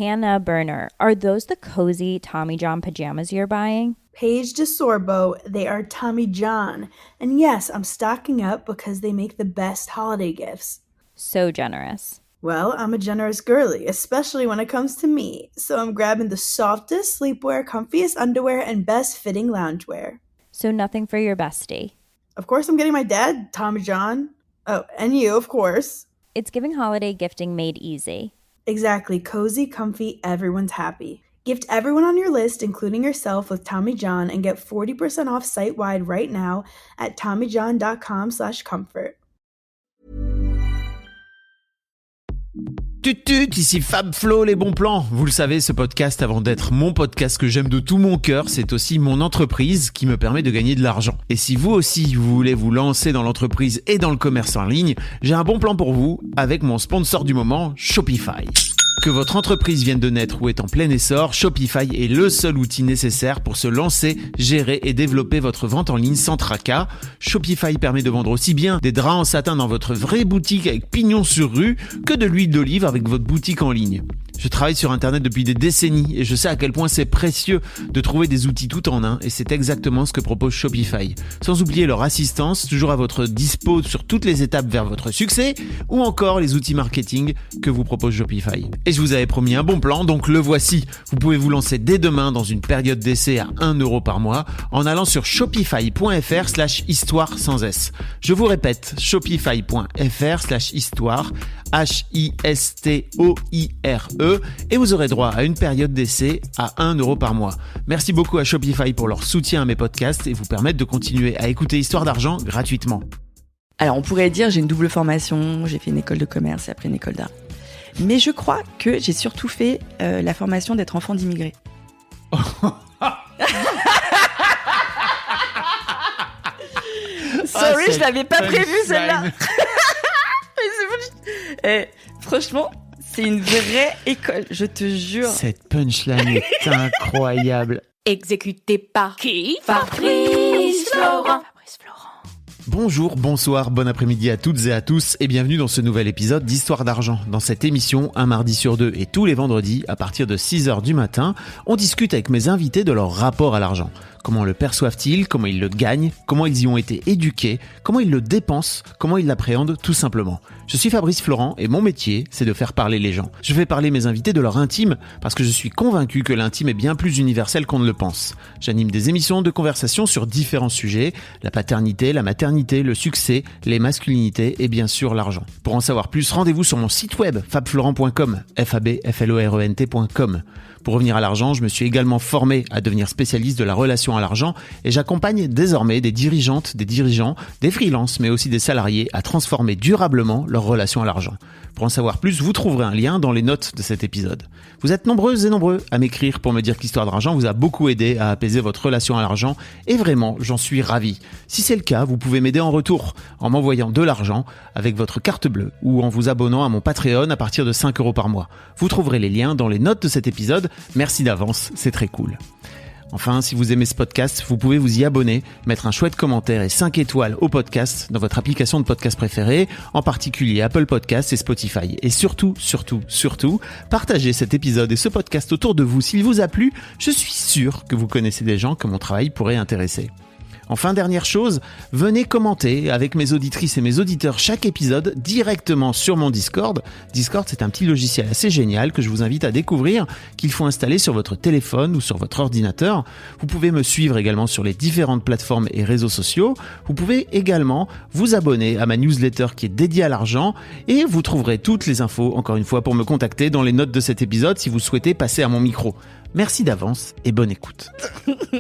Hannah Burner, are those the cozy Tommy John pajamas you're buying? Paige DeSorbo, they are Tommy John. And yes, I'm stocking up because they make the best holiday gifts. So generous. Well, I'm a generous girly, especially when it comes to me. So I'm grabbing the softest sleepwear, comfiest underwear, and best fitting loungewear. So nothing for your bestie. Of course, I'm getting my dad, Tommy John. Oh, and you, of course. It's giving holiday gifting made easy. Exactly. Cozy, comfy, everyone's happy. Gift everyone on your list, including yourself, with Tommy John and get 40% off site-wide right now at TommyJohn.com/comfort. Tut, ici Fab Flo, les bons plans. Vous le savez, ce podcast, avant d'être mon podcast que j'aime de tout mon cœur, c'est aussi mon entreprise qui me permet de gagner de l'argent. Et si vous aussi, vous voulez vous lancer dans l'entreprise et dans le commerce en ligne, j'ai un bon plan pour vous avec mon sponsor du moment, Shopify. Que votre entreprise vienne de naître ou est en plein essor, Shopify est le seul outil nécessaire pour se lancer, gérer et développer votre vente en ligne sans tracas. Shopify permet de vendre aussi bien des draps en satin dans votre vraie boutique avec pignon sur rue que de l'huile d'olive avec votre boutique en ligne. Je travaille sur Internet depuis des décennies et je sais à quel point c'est précieux de trouver des outils tout en un et c'est exactement ce que propose Shopify. Sans oublier leur assistance, toujours à votre dispo sur toutes les étapes vers votre succès ou encore les outils marketing que vous propose Shopify. Et je vous avais promis un bon plan, donc le voici. Vous pouvez vous lancer dès demain dans une période d'essai à 1 € par mois en allant sur shopify.fr/histoire sans S. Je vous répète, shopify.fr/histoire, HISTOIRE, et vous aurez droit à une période d'essai à 1 € par mois. Merci beaucoup à Shopify pour leur soutien à mes podcasts et vous permettre de continuer à écouter Histoire d'argent gratuitement. Alors on pourrait dire j'ai une double formation, j'ai fait une école de commerce et après une école d'art. Mais je crois que j'ai surtout fait la formation d'être enfant d'immigrés. Sorry, je l'avais pas prévu celle-là. Franchement, c'est une vraie école, je te jure. Cette punchline est incroyable. Exécuté par qui? Fabrice Florent. Bonjour, bonsoir, bon après-midi à toutes et à tous et bienvenue dans ce nouvel épisode d'Histoire d'argent. Dans cette émission, un mardi sur deux et tous les vendredis, à partir de 6h du matin, on discute avec mes invités de leur rapport à l'argent. Comment le perçoivent-ils? Comment ils le gagnent? Comment ils y ont été éduqués? Comment ils le dépensent? Comment ils l'appréhendent tout simplement? Je suis Fabrice Florent et mon métier, c'est de faire parler les gens. Je fais parler mes invités de leur intime parce que je suis convaincu que l'intime est bien plus universel qu'on ne le pense. J'anime des émissions de conversation sur différents sujets, la paternité, la maternité, le succès, les masculinités et bien sûr l'argent. Pour en savoir plus, rendez-vous sur mon site web fabflorent.com, FABFLORENT.com. Pour revenir à l'argent, je me suis également formé à devenir spécialiste de la relation à l'argent et j'accompagne désormais des dirigeantes, des dirigeants, des freelances, mais aussi des salariés à transformer durablement leur relation à l'argent. Pour en savoir plus, vous trouverez un lien dans les notes de cet épisode. Vous êtes nombreuses et nombreux à m'écrire pour me dire que l'histoire d'argent vous a beaucoup aidé à apaiser votre relation à l'argent et vraiment, j'en suis ravi. Si c'est le cas, vous pouvez m'aider en retour en m'envoyant de l'argent avec votre carte bleue ou en vous abonnant à mon Patreon à partir de 5 € par mois. Vous trouverez les liens dans les notes de cet épisode. Merci d'avance, c'est très cool. Enfin, si vous aimez ce podcast, vous pouvez vous y abonner, mettre un chouette commentaire et 5 étoiles au podcast dans votre application de podcast préférée, en particulier Apple Podcasts et Spotify. Et surtout, partagez cet épisode et ce podcast autour de vous. S'il vous a plu, je suis sûr que vous connaissez des gens que mon travail pourrait intéresser. Enfin, dernière chose, venez commenter avec mes auditrices et mes auditeurs chaque épisode directement sur mon Discord. Discord, c'est un petit logiciel assez génial que je vous invite à découvrir, qu'il faut installer sur votre téléphone ou sur votre ordinateur. Vous pouvez me suivre également sur les différentes plateformes et réseaux sociaux. Vous pouvez également vous abonner à ma newsletter qui est dédiée à l'argent et vous trouverez toutes les infos, encore une fois, pour me contacter dans les notes de cet épisode si vous souhaitez passer à mon micro. Merci d'avance et bonne écoute.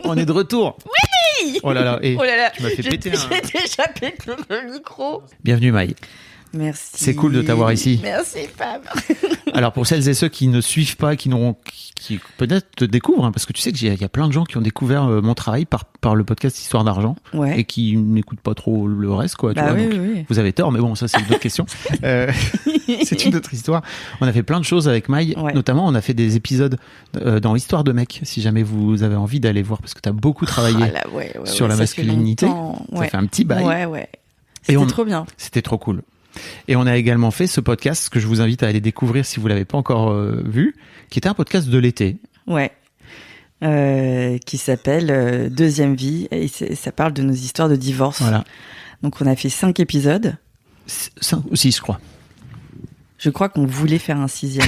On est de retour. Oui. Oh là là, tu m'as fait péter. J'ai déjà pété le micro. Bienvenue Maï. Merci. C'est cool de t'avoir ici. Merci Fab. Alors pour celles et ceux qui ne suivent pas, qui peut-être te découvrent, parce que tu sais qu'il y a plein de gens qui ont découvert mon travail par le podcast Histoire d'argent et qui n'écoutent pas trop le reste, quoi. Tu vois, oui, donc, oui. Vous avez tort, mais bon, ça c'est une autre question. C'est une autre histoire. On a fait plein de choses avec Maï, notamment on a fait des épisodes dans Histoire de mec, si jamais vous avez envie d'aller voir, parce que tu as beaucoup travaillé sur la masculinité. Ça fait un petit bail. C'était trop bien. C'était trop cool. Et on a également fait ce podcast que je vous invite à aller découvrir si vous l'avez pas encore vu, qui était un podcast de l'été. Ouais. Qui s'appelle Deuxième Vie, et ça parle de nos histoires de divorce. Voilà. Donc on a fait 5 épisodes. 5 ou 6, je crois. Je crois qu'on voulait faire un 6e,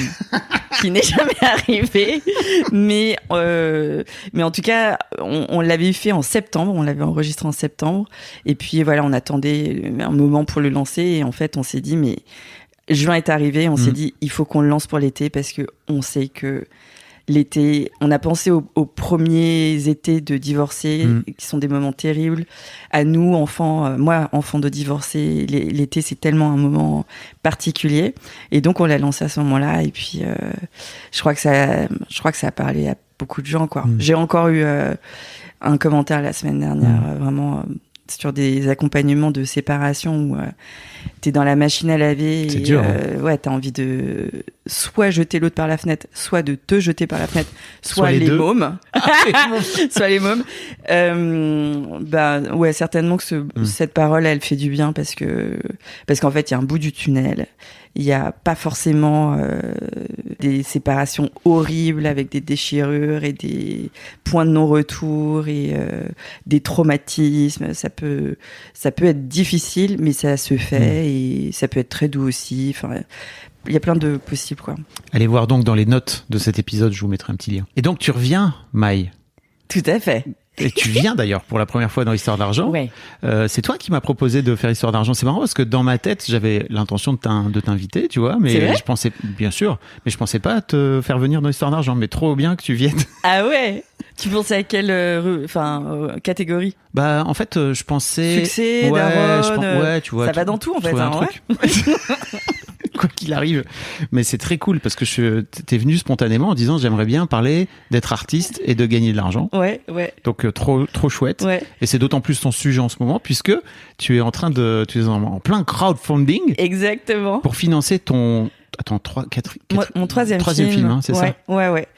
qui n'est jamais arrivé. Mais en tout cas, on l'avait fait en septembre, on l'avait enregistré en septembre. Et puis voilà, on attendait un moment pour le lancer. Et en fait, on s'est dit, mais juin est arrivé, on s'est dit, il faut qu'on le lance pour l'été parce que on sait que l'été, on a pensé aux premiers étés de divorcés, qui sont des moments terribles. À nous, enfants, moi, enfant de divorcés, l'été, c'est tellement un moment particulier. Et donc, on l'a lancé à ce moment-là. Et puis, je crois que ça a parlé à beaucoup de gens, quoi. J'ai encore eu un commentaire la semaine dernière, vraiment sur des accompagnements de séparation où t'es dans la machine à laver c'est et dur, hein. ouais, t'as envie de soit jeter l'autre par la fenêtre, soit de te jeter par la fenêtre, soit les les deux. mômes, soit les mômes. Ouais, certainement que cette parole, elle fait du bien parce qu'en fait, il y a un bout du tunnel. Il y a pas forcément des séparations horribles avec des déchirures et des points de non-retour et des traumatismes. Ça peut être difficile, mais ça se fait et ça peut être très doux aussi. Enfin, il y a plein de possibles, quoi. Allez voir donc dans les notes de cet épisode, je vous mettrai un petit lien. Et donc tu reviens, Maï. Tout à fait. Et tu viens d'ailleurs pour la première fois dans Histoire d'argent. Ouais. C'est toi qui m'as proposé de faire Histoire d'argent. C'est marrant parce que dans ma tête, j'avais l'intention de t'inviter, tu vois, C'est mais vrai je pensais, bien sûr, mais je pensais pas te faire venir dans Histoire d'argent. Mais trop bien que tu viennes. Ah ouais. Tu pensais à quelle catégorie? Bah en fait, je pensais Succès, ouais, daronne, ouais, tu vois, ça va dans tout en fait. trouver un Hein, truc. Quoi qu'il arrive, mais c'est très cool parce que t'es venu spontanément en disant j'aimerais bien parler d'être artiste et de gagner de l'argent. Ouais. Donc trop chouette. Ouais. Et c'est d'autant plus ton sujet en ce moment puisque tu es en plein crowdfunding Exactement. pour financer ton Mon troisième film, hein, c'est ça? Ouais.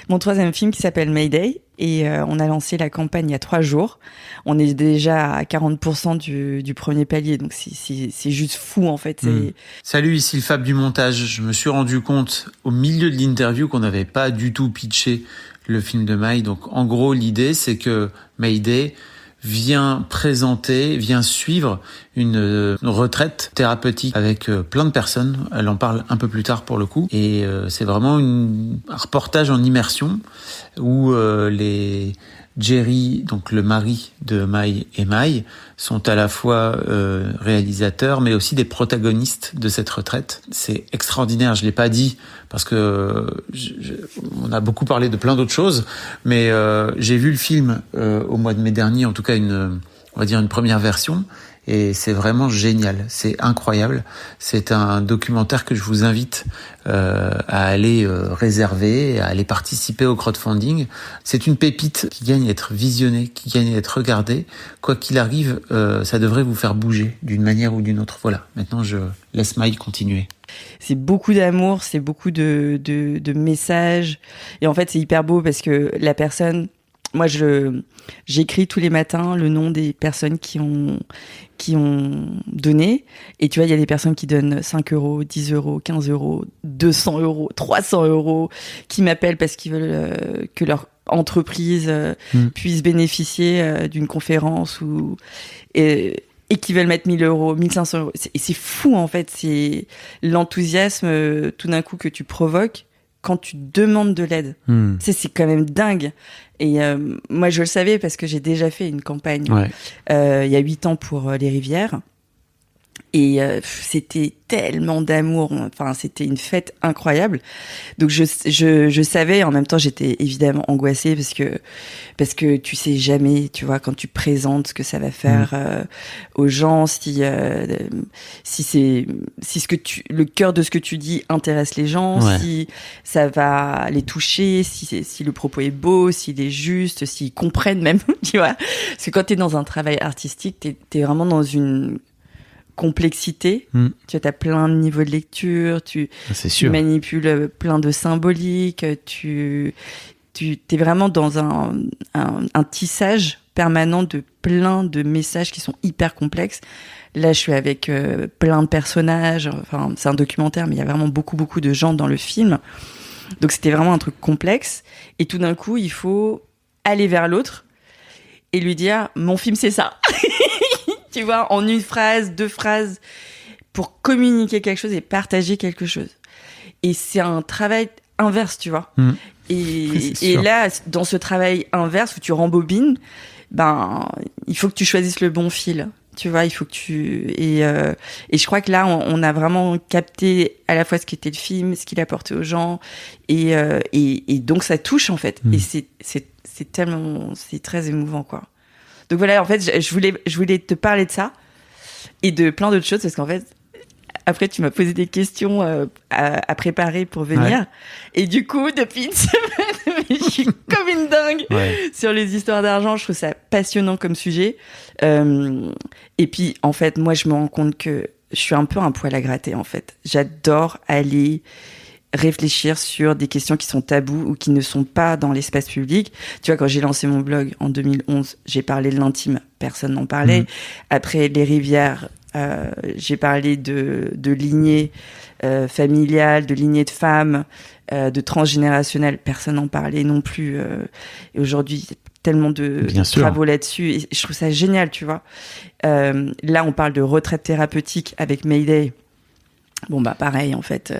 Mon troisième film qui s'appelle Mayday. Et on a lancé la campagne il y a 3 jours. On est déjà à 40% du premier palier. Donc c'est juste fou, en fait. Salut, ici le Fab du montage. Je me suis rendu compte au milieu de l'interview qu'on n'avait pas du tout pitché le film de Maï. Donc en gros, l'idée, c'est que Mayday vient suivre une retraite thérapeutique avec plein de personnes. Elle en parle un peu plus tard pour le coup. Et c'est vraiment un reportage en immersion où les Jerry, donc le mari de Maï et Maï, sont à la fois réalisateurs mais aussi des protagonistes de cette retraite. C'est extraordinaire, je l'ai pas dit parce que on a beaucoup parlé de plein d'autres choses, mais j'ai vu le film au mois de mai dernier, en tout cas on va dire une première version. Et c'est vraiment génial, c'est incroyable. C'est un documentaire que je vous invite à aller réserver, à aller participer au crowdfunding. C'est une pépite qui gagne à être visionnée, qui gagne à être regardée. Quoi qu'il arrive, ça devrait vous faire bouger d'une manière ou d'une autre. Voilà, maintenant je laisse Maï continuer. C'est beaucoup d'amour, c'est beaucoup de messages. Et en fait, c'est hyper beau parce que la personne... Moi, j'écris tous les matins le nom des personnes qui ont donné. Et tu vois, il y a des personnes qui donnent 5 euros, 10 euros, 15 euros, 200 euros, 300 euros, qui m'appellent parce qu'ils veulent que leur entreprise puisse bénéficier d'une conférence et qui veulent mettre 1000 euros, 1500 euros. Et c'est fou, en fait. C'est l'enthousiasme, tout d'un coup, que tu provoques quand tu demandes de l'aide. C'est quand même dingue. Et moi, je le savais parce que j'ai déjà fait une campagne il y a 8 ans pour les rivières. Et c'était tellement d'amour, enfin c'était une fête incroyable. Donc je savais, en même temps j'étais évidemment angoissée parce que tu sais jamais, tu vois, quand tu présentes ce que ça va faire aux gens, si le cœur de ce que tu dis intéresse les gens, si ça va les toucher, si le propos est beau, s'il est juste, s'ils comprennent même, tu vois. Parce que quand t'es dans un travail artistique, t'es vraiment dans une complexité. Tu as plein de niveaux de lecture, tu manipules plein de symboliques, tu es vraiment dans un tissage permanent de plein de messages qui sont hyper complexes. Là, je suis avec plein de personnages. Enfin, c'est un documentaire, mais il y a vraiment beaucoup de gens dans le film. Donc, c'était vraiment un truc complexe. Et tout d'un coup, il faut aller vers l'autre et lui dire « Mon film, c'est ça !» Tu vois, en une phrase, 2 phrases, pour communiquer quelque chose et partager quelque chose. Et c'est un travail inverse, tu vois. Et là, dans ce travail inverse où tu rembobines, il faut que tu choisisses le bon fil. Tu vois, il faut que et je crois que là, on a vraiment capté à la fois ce qu'était le film, ce qu'il apportait aux gens, et donc ça touche en fait. Et c'est tellement, c'est très émouvant quoi. Donc voilà, en fait, je voulais te parler de ça et de plein d'autres choses parce qu'en fait, après tu m'as posé des questions à préparer pour venir, ouais. Et du coup, depuis une semaine, je suis comme une dingue sur les histoires d'argent. Je trouve ça passionnant comme sujet. Et puis, en fait, moi, je me rends compte que je suis un peu un poil à gratter, en fait. J'adore aller réfléchir sur des questions qui sont tabous ou qui ne sont pas dans l'espace public. Tu vois, quand j'ai lancé mon blog en 2011, j'ai parlé de l'intime, personne n'en parlait. Après, les rivières, j'ai parlé de lignée familiale, de lignée de femmes, de transgénérationnel, personne n'en parlait non plus. Et aujourd'hui, tellement de travaux là-dessus, et je trouve ça génial, tu vois. Là, on parle de retraite thérapeutique avec Mayday. Bon, pareil, en fait,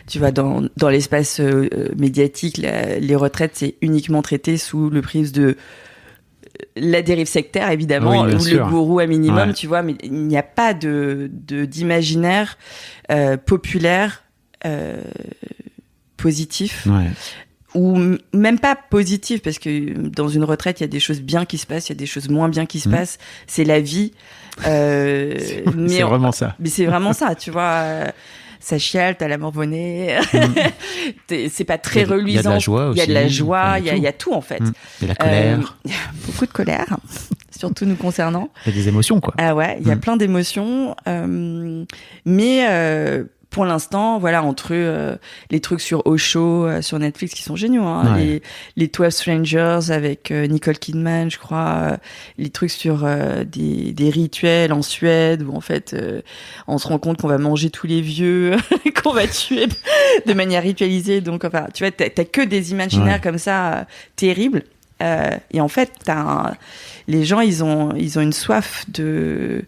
tu vois, dans l'espace médiatique, les retraites, c'est uniquement traité sous le prisme de la dérive sectaire, évidemment, ou le gourou à minimum, tu vois, mais il n'y a pas d'imaginaire populaire positif. Ou même pas positif, parce que dans une retraite, il y a des choses bien qui se passent, il y a des choses moins bien qui se passent. C'est la vie. C'est vraiment ça. Mais c'est vraiment ça, tu vois. Ça chiale, t'as la morbonnée. C'est pas très reluisant. Il y a de la joie aussi. Il y a de la joie, il y a tout, en fait. Il y a la colère. Beaucoup de colère, surtout nous concernant. Il y a des émotions, quoi. Ah ouais, il y a plein d'émotions. Mais pour l'instant, voilà, entre les trucs sur Osho, sur Netflix qui sont géniaux, hein, les 12 Strangers avec Nicole Kidman, je crois, les trucs sur des rituels en Suède où en fait on se rend compte qu'on va manger tous les vieux, qu'on va tuer de manière ritualisée. Donc enfin, tu vois, t'as que des imaginaires comme ça terribles. Et en fait, les gens, ils ont une soif de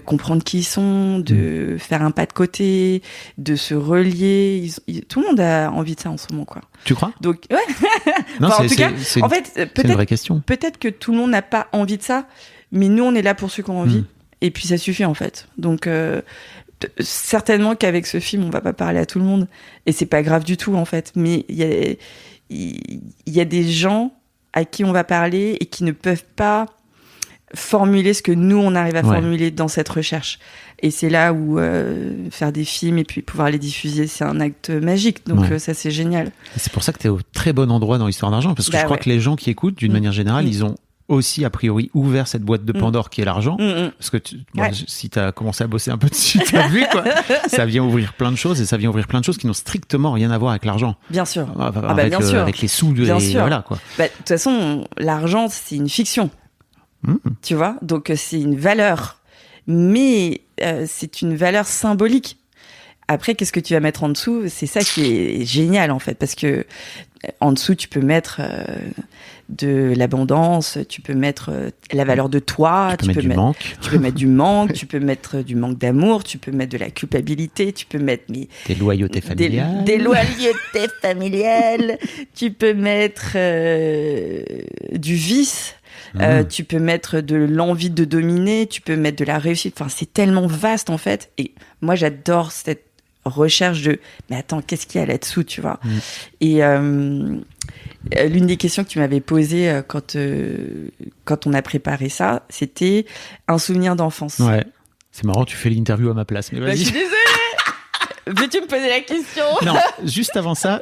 comprendre qui ils sont, de faire un pas de côté, de se relier. Tout le monde a envie de ça en ce moment, quoi. Tu crois ? Donc, ouais. Non, enfin, en tout cas, en fait, c'est une vraie question. Peut-être que tout le monde n'a pas envie de ça, mais nous, on est là pour ceux qui ont envie. Et puis, ça suffit, en fait. Donc, certainement qu'avec ce film, on va pas parler à tout le monde. Et c'est pas grave du tout, en fait. Mais il y a des gens à qui on va parler et qui ne peuvent pas formuler ce que nous on arrive à formuler dans cette recherche, et c'est là où faire des films et puis pouvoir les diffuser, c'est un acte magique, donc ça c'est génial. Et c'est pour ça que t'es au très bon endroit dans l'histoire d'argent, parce que je crois que les gens qui écoutent d'une manière générale, ils ont aussi a priori ouvert cette boîte de Pandore qui est l'argent, parce que si t'as commencé à bosser un peu dessus, t'as vu quoi, ça vient ouvrir plein de choses, et ça vient ouvrir plein de choses qui n'ont strictement rien à voir avec l'argent. Bien sûr. Bien sûr. Avec les sous, bien sûr. Voilà quoi. De toute façon, l'argent c'est une fiction. Tu vois, donc c'est une valeur, mais c'est une valeur symbolique. Après, qu'est-ce que tu vas mettre en dessous ? C'est ça qui est génial en fait, parce que en dessous tu peux mettre de l'abondance, tu peux mettre la valeur de toi, tu peux mettre du manque, tu peux mettre du manque, tu peux mettre du manque d'amour, tu peux mettre de la culpabilité, tu peux mettre des loyautés familiales, des loyautés familiales, tu peux mettre du vice. Tu peux mettre de l'envie de dominer, tu peux mettre de la réussite. Enfin, c'est tellement vaste en fait. Et moi, j'adore cette recherche de mais attends, qu'est-ce qu'il y a là-dessous, tu vois. Et l'une des questions que tu m'avais posées quand on a préparé ça, c'était un souvenir d'enfance. Ouais. C'est marrant, tu fais l'interview à ma place, mais vas-y. Je suis désolée. Veux-tu me poser la question ? Non, juste avant ça,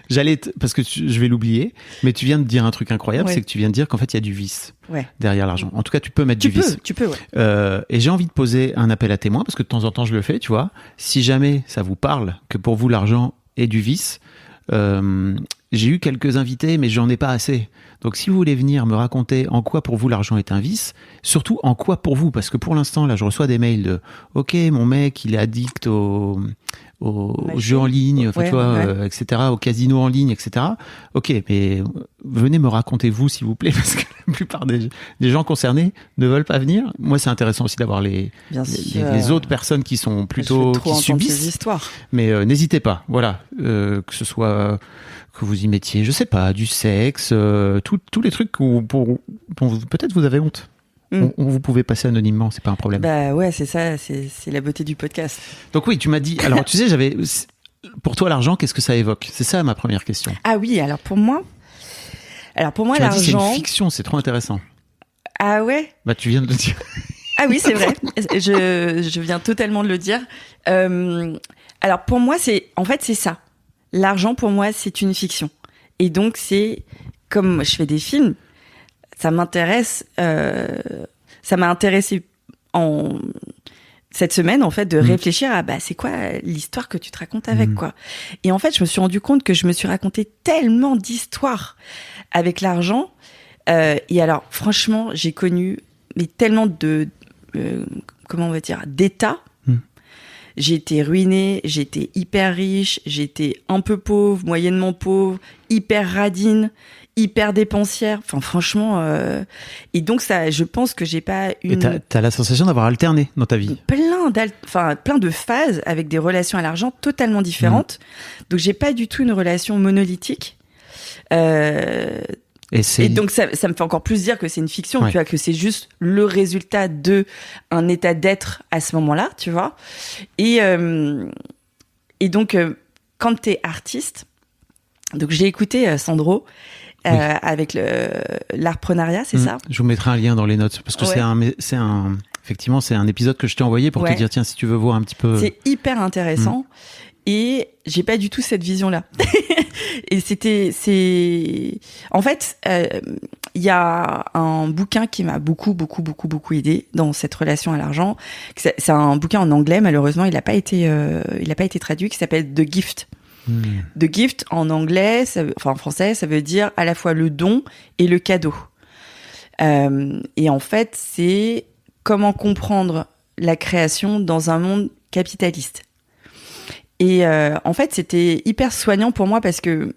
j'allais parce que je vais l'oublier, mais tu viens de dire un truc incroyable, c'est que tu viens de dire qu'en fait il y a du vice derrière l'argent. En tout cas, tu peux mettre du vice. Tu peux. Et j'ai envie de poser un appel à témoins, parce que de temps en temps je le fais, tu vois. Si jamais ça vous parle que pour vous l'argent est du vice, j'ai eu quelques invités, mais j'en ai pas assez. Donc, si vous voulez venir me raconter en quoi pour vous l'argent est un vice, surtout en quoi pour vous, parce que pour l'instant, là, je reçois des mails de « Ok, mon mec, il est addict aux jeux en ligne, enfin, tu vois, etc., au casino en ligne, etc. » Ok, mais venez me raconter vous, s'il vous plaît, parce que la plupart des gens concernés ne veulent pas venir. Moi, c'est intéressant aussi d'avoir les autres personnes qui sont plutôt qui subissent ces histoires. Mais n'hésitez pas, voilà, que ce soit que vous y mettiez, je sais pas, du sexe, tous les trucs dont peut-être vous avez honte. Vous pouvez passer anonymement, c'est pas un problème. Bah ouais, c'est ça, c'est la beauté du podcast. Donc oui, tu m'as dit, alors tu sais, pour toi l'argent, qu'est-ce que ça évoque? C'est ça ma première question. Ah oui, alors pour moi tu m'as l'argent... dit c'est une fiction, c'est trop intéressant. Ah ouais? Bah tu viens de le dire. Ah oui, c'est vrai. Je viens totalement de le dire. Alors pour moi, c'est ça. L'argent pour moi, c'est une fiction. Et donc c'est comme je fais des films, ça m'intéresse. Ça m'a intéressé cette semaine en fait de réfléchir à c'est quoi l'histoire que tu te racontes avec quoi. Et en fait, je me suis rendu compte que je me suis raconté tellement d'histoires avec l'argent. Et alors franchement, j'ai connu tellement de comment on va dire, d'état. J'ai été ruinée, j'ai été hyper riche, j'ai été un peu pauvre, moyennement pauvre, hyper radine, hyper dépensière. Enfin, franchement, et donc ça, je pense que j'ai pas une. Et t'as la sensation d'avoir alterné dans ta vie. Plein de phases avec des relations à l'argent totalement différentes. Donc j'ai pas du tout une relation monolithique. Et donc ça me fait encore plus dire que c'est une fiction, tu vois, que c'est juste le résultat de un état d'être à ce moment-là, tu vois. Et donc quand t'es artiste, donc j'ai écouté Sandro avec l'artpreneuriat, c'est ça. Je vous mettrai un lien dans les notes parce que effectivement c'est un épisode que je t'ai envoyé pour te dire tiens, si tu veux voir un petit peu. C'est hyper intéressant. Et j'ai pas du tout cette vision-là. Et en fait, il y a un bouquin qui m'a beaucoup aidé dans cette relation à l'argent. C'est un bouquin en anglais, malheureusement, il a pas été traduit, qui s'appelle The Gift. The Gift en anglais, en français, ça veut dire à la fois le don et le cadeau. Et en fait, c'est comment comprendre la création dans un monde capitaliste. Et en fait, c'était hyper soignant pour moi parce que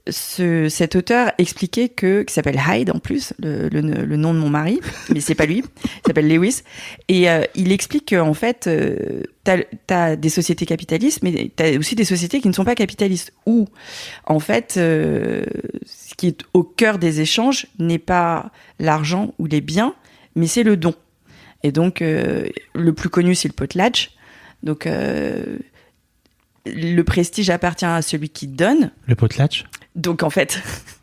cet auteur expliquait qui s'appelle Hyde en plus, le nom de mon mari, mais c'est pas lui, il s'appelle Lewis. Et il explique qu'en fait, t'as des sociétés capitalistes, mais t'as aussi des sociétés qui ne sont pas capitalistes. Où, en fait, ce qui est au cœur des échanges n'est pas l'argent ou les biens, mais c'est le don. Et donc, le plus connu, c'est le potlatch. Donc, le prestige appartient à celui qui donne. Le potlatch ? Donc, en fait...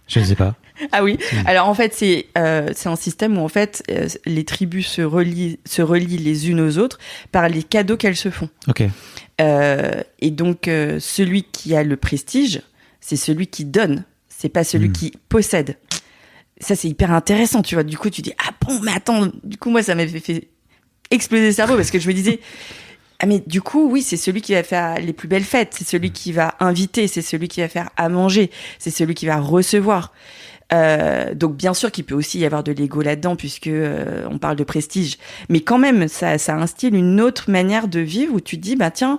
Je ne sais pas. Ah oui. Alors, en fait, c'est un système où, en fait, les tribus se relient les unes aux autres par les cadeaux qu'elles se font. Ok. Et donc, celui qui a le prestige, c'est celui qui donne. C'est pas celui qui possède. Ça, c'est hyper intéressant, tu vois. Du coup, tu dis, ah bon, mais attends. Du coup, moi, ça m'avait fait exploser le cerveau parce que je me disais... Ah mais du coup, oui, c'est celui qui va faire les plus belles fêtes, c'est celui qui va inviter, c'est celui qui va faire à manger, c'est celui qui va recevoir. Donc bien sûr qu'il peut aussi y avoir de l'ego là-dedans puisque on parle de prestige, mais quand même ça instille une autre manière de vivre où tu te dis tiens,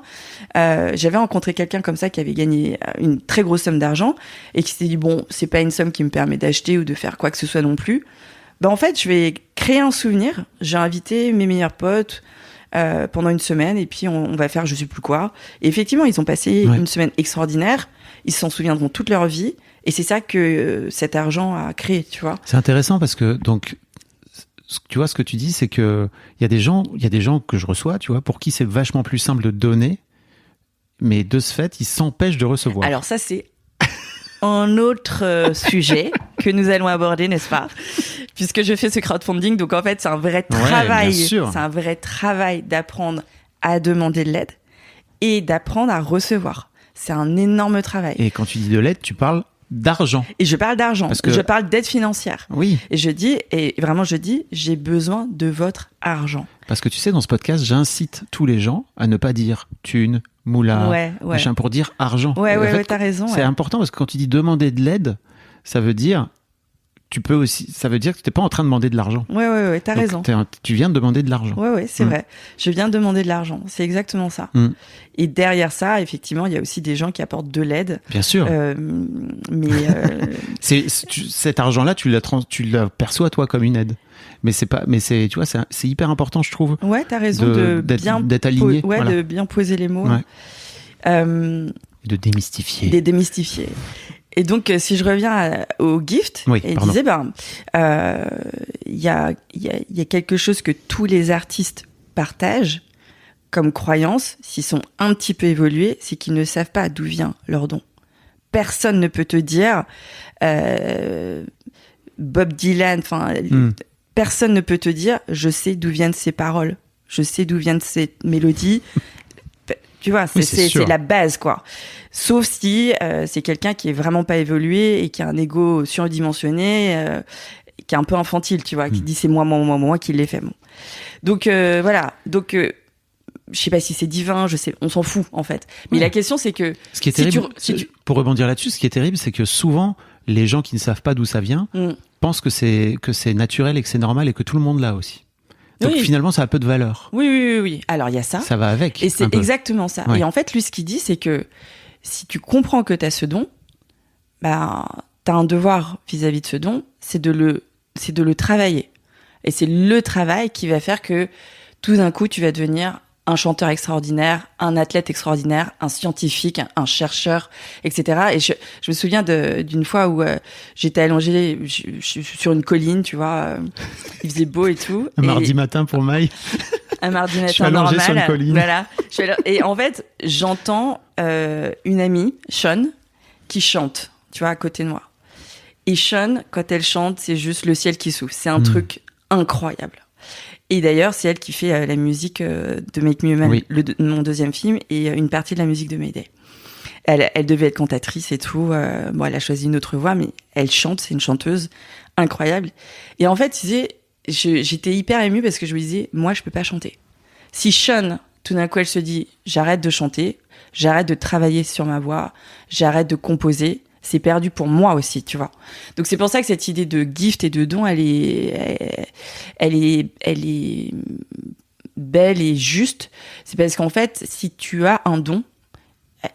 j'avais rencontré quelqu'un comme ça qui avait gagné une très grosse somme d'argent et qui s'est dit bon, c'est pas une somme qui me permet d'acheter ou de faire quoi que ce soit non plus. En fait, je vais créer un souvenir. J'ai invité mes meilleurs potes pendant une semaine et puis on va faire je sais plus quoi. Et effectivement, ils ont passé une semaine extraordinaire. Ils s'en souviendront toute leur vie. Et c'est ça que cet argent a créé, tu vois. C'est intéressant parce que donc tu vois ce que tu dis, c'est que il y a des gens que je reçois, tu vois, pour qui c'est vachement plus simple de donner, mais de ce fait, ils s'empêchent de recevoir. Alors ça, c'est un autre sujet que nous allons aborder, n'est-ce pas ? Puisque je fais ce crowdfunding, donc en fait, c'est un vrai travail. C'est un vrai travail d'apprendre à demander de l'aide et d'apprendre à recevoir. C'est un énorme travail. Et quand tu dis de l'aide, tu parles d'argent. Et je parle d'argent. Je parle d'aide financière. Oui. Et je dis, j'ai besoin de votre argent. Parce que tu sais, dans ce podcast, j'incite tous les gens à ne pas dire thune, moula, Ouais, ouais. machin, pour dire argent. Ouais, En ouais, fait, ouais, t'as raison. c'est ouais. important parce que quand tu dis demander de l'aide, ça veut dire ça veut dire que tu n'es pas en train de demander de l'argent. Ouais, t'as Donc, raison. tu viens de demander de l'argent. Ouais, c'est Mm. vrai. Je viens de demander de l'argent. C'est exactement ça. Mm. Et derrière ça, effectivement, il y a aussi des gens qui apportent de l'aide. Bien sûr. Mais Cet argent-là, tu la perçois toi comme une aide. Mais tu vois, c'est hyper important, je trouve. ouais, t'as raison d'être aligné. Voilà. de bien poser les mots. Ouais. Euh, Et de démystifier. démystifier. Et donc, si je reviens au gift, Oui, il pardon. disait, il y a quelque chose que tous les artistes partagent comme croyance, s'ils sont un petit peu évolués, c'est qu'ils ne savent pas d'où vient leur don. Personne ne peut te dire, Bob Dylan, personne ne peut te dire, je sais d'où viennent ces paroles, je sais d'où viennent ces mélodies. Tu vois, Oui, c'est sûr. c'est la base, quoi. Sauf si c'est quelqu'un qui est vraiment pas évolué et qui a un ego surdimensionné, qui est un peu infantile, tu vois, qui dit c'est moi qui l'ai fait. Bon. Donc voilà. Donc je sais pas si c'est divin, on s'en fout en fait. Mais la question c'est que ce qui est terrible, pour rebondir là-dessus, ce qui est terrible, c'est que souvent les gens qui ne savent pas d'où ça vient pensent que c'est naturel et que c'est normal et que tout le monde l'a aussi. Donc finalement, ça a peu de valeur. Oui. Alors il y a ça. Ça va avec. Et c'est exactement ça. Ouais. Et en fait, lui, ce qu'il dit, c'est que si tu comprends que tu as ce don, bah, tu as un devoir vis-à-vis de ce don, c'est de le travailler. Et c'est le travail qui va faire que tout d'un coup, tu vas devenir un chanteur extraordinaire, un athlète extraordinaire, un scientifique, un chercheur, etc. Et je me souviens d'une fois où j'étais allongée sur une colline, tu vois, il faisait beau et tout. Un mardi matin pour Maï. Un mardi matin je suis allongée sur une colline. Voilà. Et en fait, j'entends une amie, Sean, qui chante, tu vois, à côté de moi. Et Sean, quand elle chante, c'est juste le ciel qui s'ouvre. C'est un truc incroyable. Et d'ailleurs, c'est elle qui fait la musique de Make Me Human, mon deuxième film, et une partie de la musique de Mayday. Elle devait être cantatrice et tout. Bon, elle a choisi une autre voix, mais elle chante, c'est une chanteuse incroyable. Et en fait, j'étais hyper émue parce que je me disais, moi, je peux pas chanter. Si Sean, tout d'un coup, elle se dit, j'arrête de chanter, j'arrête de travailler sur ma voix, j'arrête de composer, c'est perdu pour moi aussi, tu vois. Donc c'est pour ça que cette idée de gift et de don, elle est belle et juste. C'est parce qu'en fait, si tu as un don,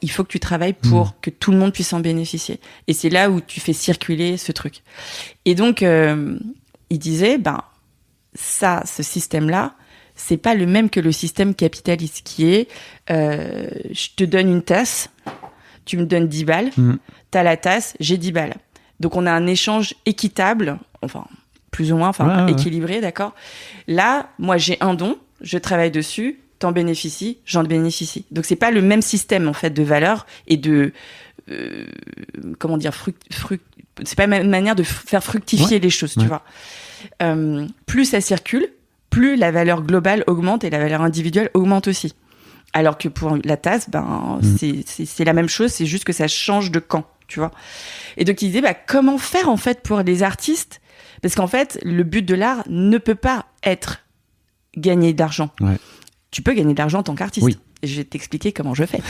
il faut que tu travailles pour que tout le monde puisse en bénéficier. Et c'est là où tu fais circuler ce truc. Et donc, il disait, ce système-là, c'est pas le même que le système capitaliste qui est, je te donne une tasse, tu me donnes 10 balles, t'as la tasse, j'ai 10 balles. Donc on a un échange équitable, enfin, plus ou moins, équilibré, d'accord. Là, moi j'ai un don, je travaille dessus, t'en bénéficies, j'en bénéficie. Donc c'est pas le même système, en fait, de valeur et de, comment dire, c'est pas la même manière de faire fructifier les choses, tu vois. Plus ça circule, plus la valeur globale augmente et la valeur individuelle augmente aussi. Alors que pour la tasse, c'est la même chose, c'est juste que ça change de camp, tu vois. Et donc il disait, comment faire en fait pour les artistes ? Parce qu'en fait, le but de l'art ne peut pas être gagner d'argent. Ouais. Tu peux gagner de l'argent en tant qu'artiste. Oui. Je vais t'expliquer comment je fais.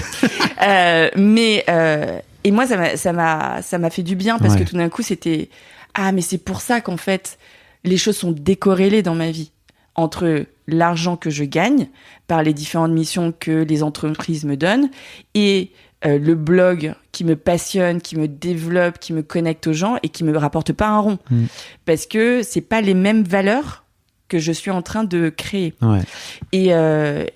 Et moi, ça m'a fait du bien parce que tout d'un coup, c'était mais c'est pour ça qu'en fait, les choses sont décorrélées dans ma vie. Entre l'argent que je gagne par les différentes missions que les entreprises me donnent et le blog qui me passionne, qui me développe, qui me connecte aux gens et qui me rapporte pas un rond. Parce que c'est pas les mêmes valeurs que je suis en train de créer. Ouais.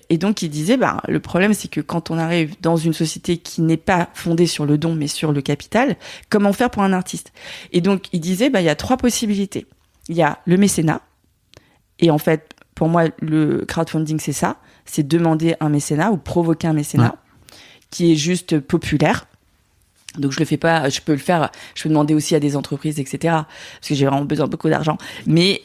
Et donc, il disait, le problème, c'est que quand on arrive dans une société qui n'est pas fondée sur le don, mais sur le capital, comment faire pour un artiste ? Et donc, il disait, il y a 3 possibilités. Il y a le mécénat. Et en fait, pour moi, le crowdfunding, c'est ça. C'est demander un mécénat ou provoquer un mécénat qui est juste populaire. Donc, je le fais pas, je peux le faire, je peux demander aussi à des entreprises, etc. Parce que j'ai vraiment besoin de beaucoup d'argent. Mais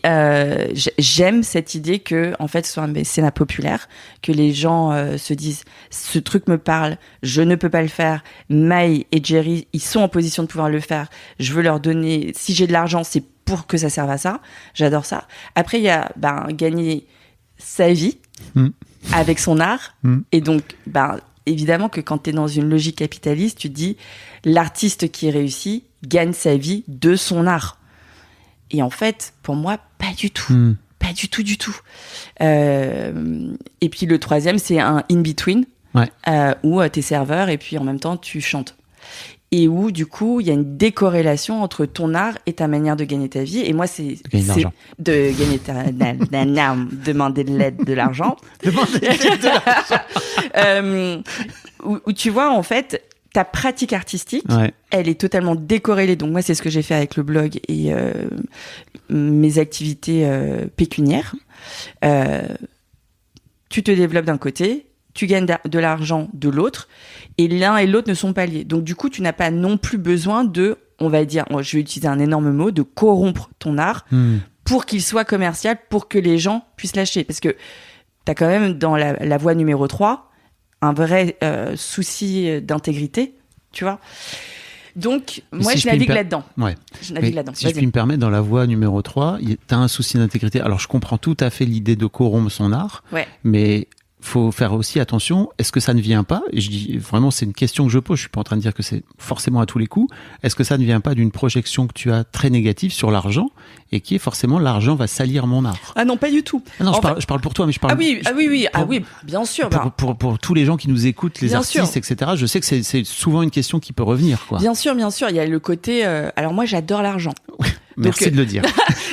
j'aime cette idée que, en fait, ce soit un mécénat populaire, que les gens se disent, ce truc me parle, je ne peux pas le faire. Maï et Jerry, ils sont en position de pouvoir le faire. Je veux leur donner, si j'ai de l'argent, c'est pour que ça serve à ça. J'adore ça. Après, il y a gagner sa vie avec son art. Et donc, évidemment que quand t'es dans une logique capitaliste, tu te dis l'artiste qui réussit gagne sa vie de son art. Et en fait, pour moi, pas du tout. Pas du tout, du tout. Et puis le troisième, c'est un in-between, où t'es serveur et puis en même temps, tu chantes. Et où, du coup, il y a une décorrélation entre ton art et ta manière de gagner ta vie. Et moi, c'est de gagner demander de l'aide, de l'argent. Demander de l'aide, de l'argent. Où tu vois, en fait, ta pratique artistique, elle est totalement décorrélée. Donc moi, c'est ce que j'ai fait avec le blog et mes activités pécuniaires. Tu te développes d'un côté, tu gagnes de l'argent de l'autre, et l'un et l'autre ne sont pas liés. Donc du coup, tu n'as pas non plus besoin de, on va dire, je vais utiliser un énorme mot, de corrompre ton art pour qu'il soit commercial, pour que les gens puissent l'acheter. Parce que t'as quand même dans la voie numéro 3 un vrai souci d'intégrité, tu vois. Donc, moi, je navigue là-dedans. Ouais. Je navigue là-dedans. Si je puis me permettre, dans la voie numéro 3, tu as un souci d'intégrité. Alors, je comprends tout à fait l'idée de corrompre son art, mais faut faire aussi attention. Est-ce que ça ne vient pas, et je dis vraiment, c'est une question que je pose, je suis pas en train de dire que c'est forcément à tous les coups, est-ce que ça ne vient pas d'une projection que tu as très négative sur l'argent, et qui est forcément l'argent va salir mon art? Ah non, pas du tout. Ah non, je parle pour toi, mais je parle... Ah oui, bien sûr. Pour tous les gens qui nous écoutent, les artistes, etc., je sais que c'est souvent une question qui peut revenir, quoi. Bien sûr, il y a le côté... alors moi, j'adore l'argent. Merci de le dire.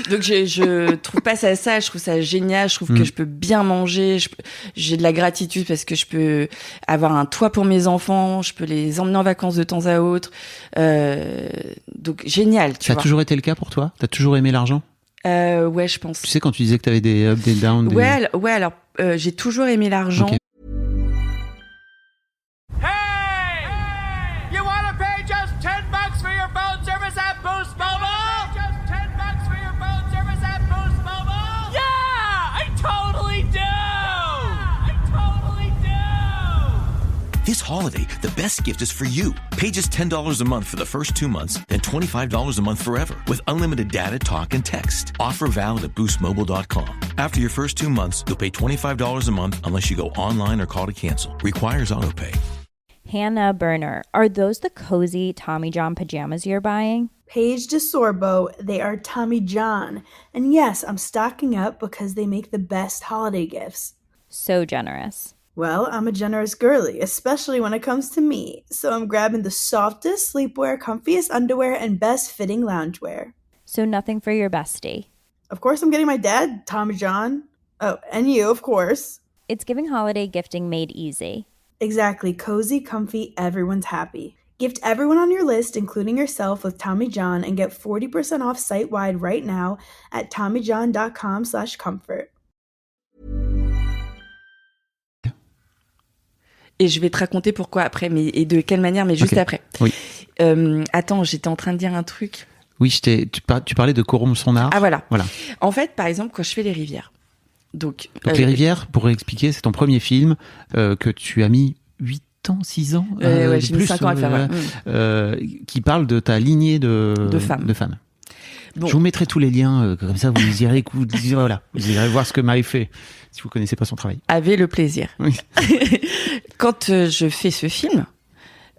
Donc je trouve pas ça, je trouve ça génial, je trouve que je peux bien manger, j'ai de la gratitude parce que je peux avoir un toit pour mes enfants, je peux les emmener en vacances de temps à autre. Donc génial, tu vois. Ça a toujours été le cas pour toi? T'as toujours aimé l'argent? Ouais, je pense. Tu sais, quand tu disais que t'avais des ups, des downs... Ouais, alors j'ai toujours aimé l'argent. Okay. You want to pay just $10 for your phone service at Boost Mobile? Just $10 for your phone service at Boost Mobile? Yeah, I totally do. Yeah, I totally do. This holiday, the best gift is for you. Pay just $10 a month for the first 2 months, then $25 a month forever with unlimited data, talk, and text. Offer valid at boostmobile.com. After your first 2 months, you'll pay $25 a month unless you go online or call to cancel. Requires autopay. Hannah Berner, are those the cozy Tommy John pajamas you're buying? Paige DeSorbo, they are Tommy John. And yes, I'm stocking up because they make the best holiday gifts. So generous. Well, I'm a generous girly, especially when it comes to me. So I'm grabbing the softest sleepwear, comfiest underwear, and best fitting loungewear. So nothing for your bestie. Of course, I'm getting my dad, Tommy John. Oh, and you, of course. It's giving holiday gifting made easy. Exactly. Cozy, comfy, everyone's happy. Gift everyone on your list, including yourself, with Tommy John and get 40% off site-wide right now at TommyJohn.com/comfort. Et je vais te raconter pourquoi après, et de quelle manière, mais juste après. Oui. Attends, j'étais en train de dire un truc. Oui, tu parlais de corrompre son art. Ah voilà. En fait, par exemple, quand je fais les rivières. Donc Les rivières, pour expliquer, c'est ton premier film que tu as mis 8 ans, 6 ans ouais, j'ai mis 5 ans à le faire. Qui parle de ta lignée de femmes. Bon. Je vous mettrai tous les liens, comme ça vous irez vous irez voir ce que Marie fait, si vous connaissez pas son travail. Avez le plaisir. Oui. Quand je fais ce film,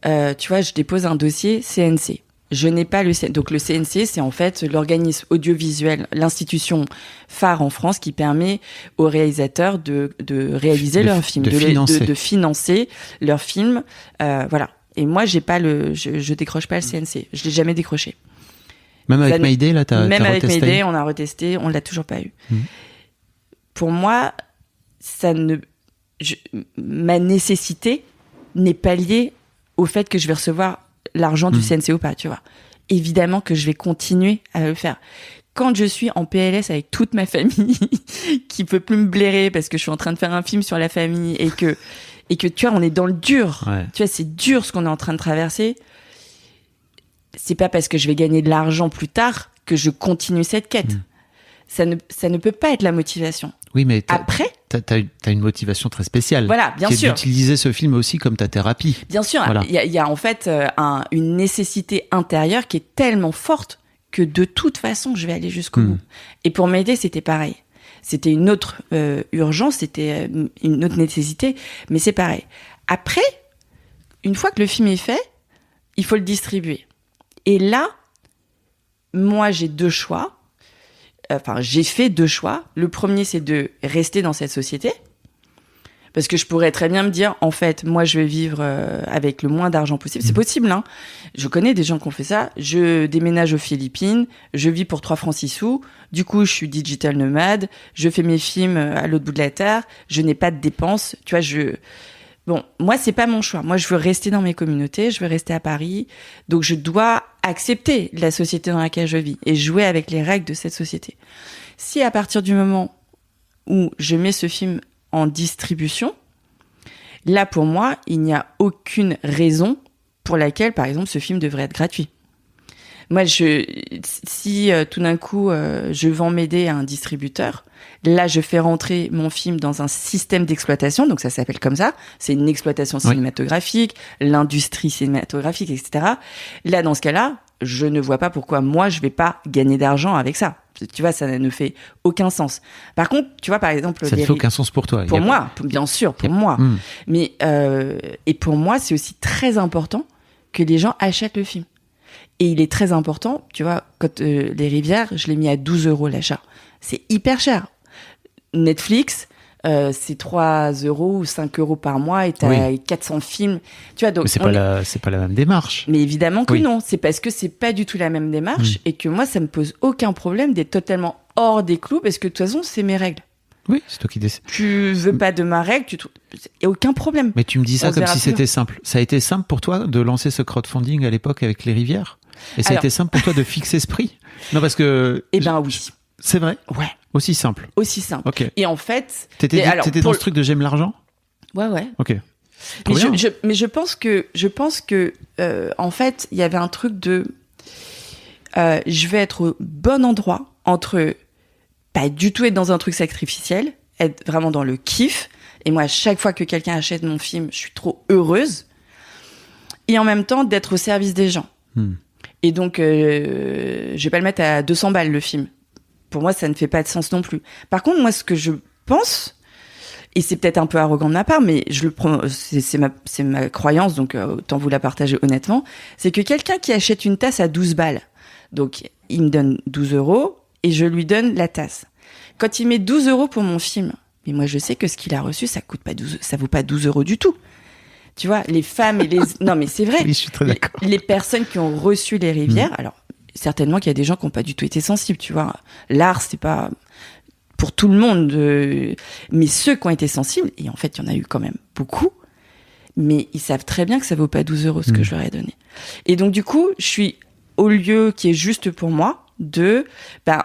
tu vois, je dépose un dossier CNC. Je n'ai pas donc le CNC, c'est en fait l'organisme audiovisuel, l'institution phare en France qui permet aux réalisateurs de réaliser leurs films, de financer leurs films, voilà. Et moi, je décroche pas le CNC. Je l'ai jamais décroché. Même avec Mayday, là, Même avec Mayday, on a retesté, on l'a toujours pas eu. Pour moi, ma nécessité n'est pas liée au fait que je vais recevoir l'argent du CNC ou pas, tu vois. Évidemment que je vais continuer à le faire. Quand je suis en PLS avec toute ma famille qui peut plus me blairer parce que je suis en train de faire un film sur la famille et que tu vois, on est dans le dur. Ouais. Tu vois, c'est dur ce qu'on est en train de traverser. C'est pas parce que je vais gagner de l'argent plus tard que je continue cette quête. Ça ne peut pas être la motivation. Oui, mais après, t'as une motivation très spéciale. Voilà, bien sûr. D'utiliser ce film aussi comme ta thérapie. Bien sûr. Voilà. Il y a en fait une nécessité intérieure qui est tellement forte que de toute façon, je vais aller jusqu'au bout. Et pour m'aider, c'était pareil. C'était une autre urgence, c'était une autre nécessité, mais c'est pareil. Après, une fois que le film est fait, il faut le distribuer. Et là, moi, j'ai deux choix. Enfin, j'ai fait deux choix. Le premier, c'est de rester dans cette société. Parce que je pourrais très bien me dire, en fait, moi, je vais vivre avec le moins d'argent possible. C'est possible, hein. Je connais des gens qui ont fait ça. Je déménage aux Philippines. Je vis pour 3 francs 6 sous. Du coup, je suis digital nomade. Je fais mes films à l'autre bout de la terre. Je n'ai pas de dépenses. Tu vois, Bon, moi, c'est pas mon choix. Moi, je veux rester dans mes communautés, je veux rester à Paris. Donc, je dois accepter la société dans laquelle je vis et jouer avec les règles de cette société. Si à partir du moment où je mets ce film en distribution, là, pour moi, il n'y a aucune raison pour laquelle, par exemple, ce film devrait être gratuit. Moi, si tout d'un coup, je vends m'aider à un distributeur, là, je fais rentrer mon film dans un système d'exploitation, donc ça s'appelle comme ça, c'est une exploitation cinématographique, l'industrie cinématographique, etc. Là, dans ce cas-là, je ne vois pas pourquoi moi, je vais pas gagner d'argent avec ça. Tu vois, ça ne fait aucun sens. Par contre, tu vois, par exemple... Ça ne fait aucun sens pour toi. Pour moi, bien sûr, pour moi. Mais, et pour moi, c'est aussi très important que les gens achètent le film. Et il est très important, tu vois, quand Les Rivières, je l'ai mis à 12 € l'achat. C'est hyper cher. Netflix, c'est 3 € ou 5 € par mois et t'as 400 films. Tu vois, donc mais c'est pas la même démarche. Mais évidemment que non. C'est parce que c'est pas du tout la même démarche et que moi, ça me pose aucun problème d'être totalement hors des clous parce que de toute façon, c'est mes règles. Oui, c'est toi qui décides. Tu veux pas de ma règle, il y a aucun problème. Mais tu me dis ça comme si c'était simple. Ça a été simple pour toi de lancer ce crowdfunding à l'époque avec Les Rivières? Et ça a été simple pour toi de fixer ce prix? Non, parce que... Eh ben oui. C'est vrai? Ouais. Aussi simple? Aussi simple. Ok. Et en fait... T'étais dans ce truc de j'aime l'argent? Ouais. Ok. Mais je pense que en fait, il y avait un truc de... je vais être au bon endroit entre pas du tout être dans un truc sacrificiel, être vraiment dans le kiff. Et moi, à chaque fois que quelqu'un achète mon film, je suis trop heureuse. Et en même temps, d'être au service des gens. Et donc, je vais pas le mettre à 200 balles, le film. Pour moi, ça ne fait pas de sens non plus. Par contre, moi, ce que je pense, et c'est peut-être un peu arrogant de ma part, mais je le prends, c'est ma croyance, donc autant vous la partager honnêtement, c'est que quelqu'un qui achète une tasse à 12 balles, donc il me donne 12 € et je lui donne la tasse. Quand il met 12 € pour mon film, mais moi je sais que ce qu'il a reçu, ça vaut pas 12 € du tout. Tu vois, les femmes et les... Non mais c'est vrai. Oui, je suis très d'accord. Les personnes qui ont reçu Les Rivières, alors certainement qu'il y a des gens qui n'ont pas du tout été sensibles, tu vois. L'art, c'est pas pour tout le monde, mais ceux qui ont été sensibles, et en fait, il y en a eu quand même beaucoup, mais ils savent très bien que ça vaut pas 12 € ce que je leur ai donné. Et donc, du coup, je suis au lieu qui est juste pour moi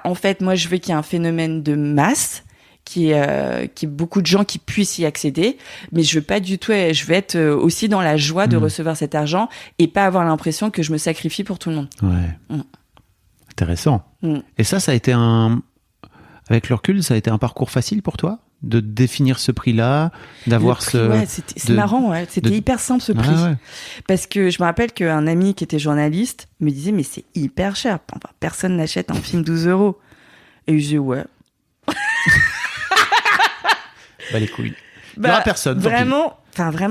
en fait, moi, je veux qu'il y ait un phénomène de masse, qui est beaucoup de gens qui puissent y accéder, mais je veux pas du tout, je veux être aussi dans la joie de recevoir cet argent et pas avoir l'impression que je me sacrifie pour tout le monde. Ouais. Intéressant. Et ça a été avec le recul, ça a été un parcours facile pour toi de définir ce prix-là, d'avoir c'est marrant, c'était hyper simple ce prix. Parce que je me rappelle qu'un ami qui était journaliste me disait mais c'est hyper cher, personne n'achète un film 12 €. Et je dis ouais. Bah les couilles. Il n'y aura personne. Vraiment,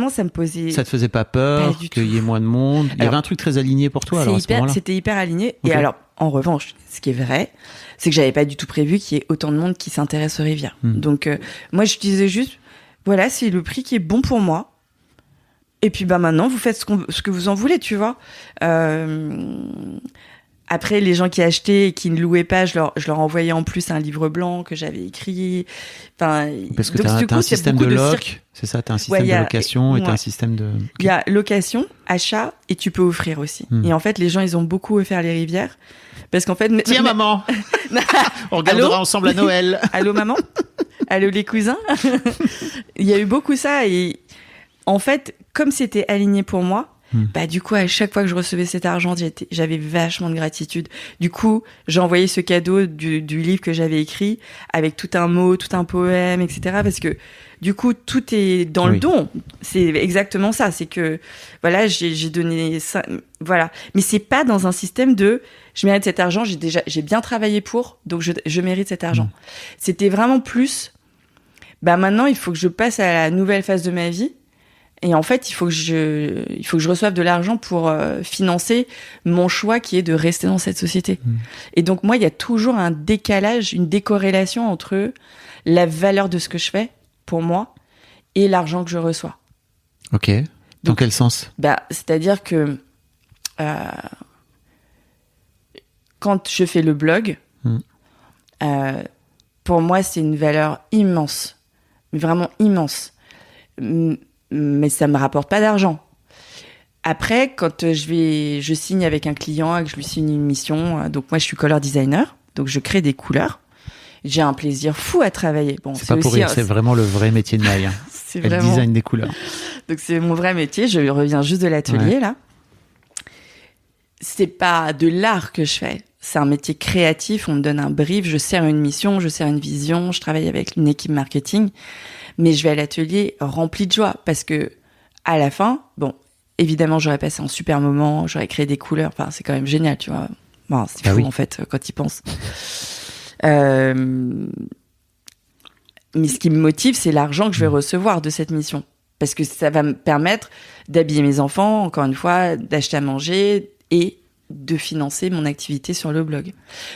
ça me posait... Ça te faisait pas peur qu'il y ait moins de monde? Il y avait un truc très aligné pour toi alors à ce moment-là? C'était hyper aligné. Okay. Et alors, en revanche, ce qui est vrai, c'est que j'avais pas du tout prévu qu'il y ait autant de monde qui s'intéresse aux rivières. Donc, moi, je disais juste, voilà, c'est le prix qui est bon pour moi. Et puis, maintenant, vous faites ce que vous en voulez, tu vois. Après, les gens qui achetaient et qui ne louaient pas, je leur envoyais en plus un livre blanc que j'avais écrit. Parce que t'as un système de loc, c'est ça, t'as un système de location et t'as un système de... Il y a location, achat et tu peux offrir aussi. Et en fait, les gens, ils ont beaucoup offert Les Rivières. Parce qu'en fait... Tiens, maman. On regardera ensemble à Noël. Allô, maman. Allô, les cousins. Il y a eu beaucoup ça. Et en fait, comme c'était aligné pour moi, du coup, à chaque fois que je recevais cet argent, j'avais vachement de gratitude. Du coup, j'ai envoyé ce cadeau du livre que j'avais écrit avec tout un mot, tout un poème, etc. Parce que, du coup, tout est dans le don. C'est exactement ça. C'est que, voilà, j'ai donné ça, voilà. Mais c'est pas dans un système de, je mérite cet argent, j'ai bien travaillé pour, donc je mérite cet argent. C'était vraiment plus, maintenant, il faut que je passe à la nouvelle phase de ma vie. Et en fait, il faut que je reçoive de l'argent pour financer mon choix qui est de rester dans cette société. Et donc, moi, il y a toujours un décalage, une décorrélation entre la valeur de ce que je fais, pour moi, et l'argent que je reçois. Ok. Dans Donc, quel sens? C'est-à-dire que quand je fais le blog, pour moi, c'est une valeur immense. Mais vraiment immense. Mais ça me rapporte pas d'argent. Après, quand je signe avec un client et que je lui signe une mission, donc moi je suis color designer, donc je crée des couleurs. J'ai un plaisir fou à travailler. Bon, C'est pas pour rire, c'est vraiment le vrai métier de Maï. C'est Elle vraiment... design des couleurs. Donc c'est mon vrai métier. Je reviens juste de l'atelier là. C'est pas de l'art que je fais. C'est un métier créatif. On me donne un brief, je sers une mission, je sers une vision, je travaille avec une équipe marketing. Mais je vais à l'atelier rempli de joie parce que à la fin, bon, évidemment, j'aurais passé un super moment, j'aurais créé des couleurs. Enfin, c'est quand même génial, tu vois. Bon, c'est fou en fait quand y penses. Mais ce qui me motive, c'est l'argent que je vais recevoir de cette mission, parce que ça va me permettre d'habiller mes enfants, encore une fois, d'acheter à manger et de financer mon activité sur le blog.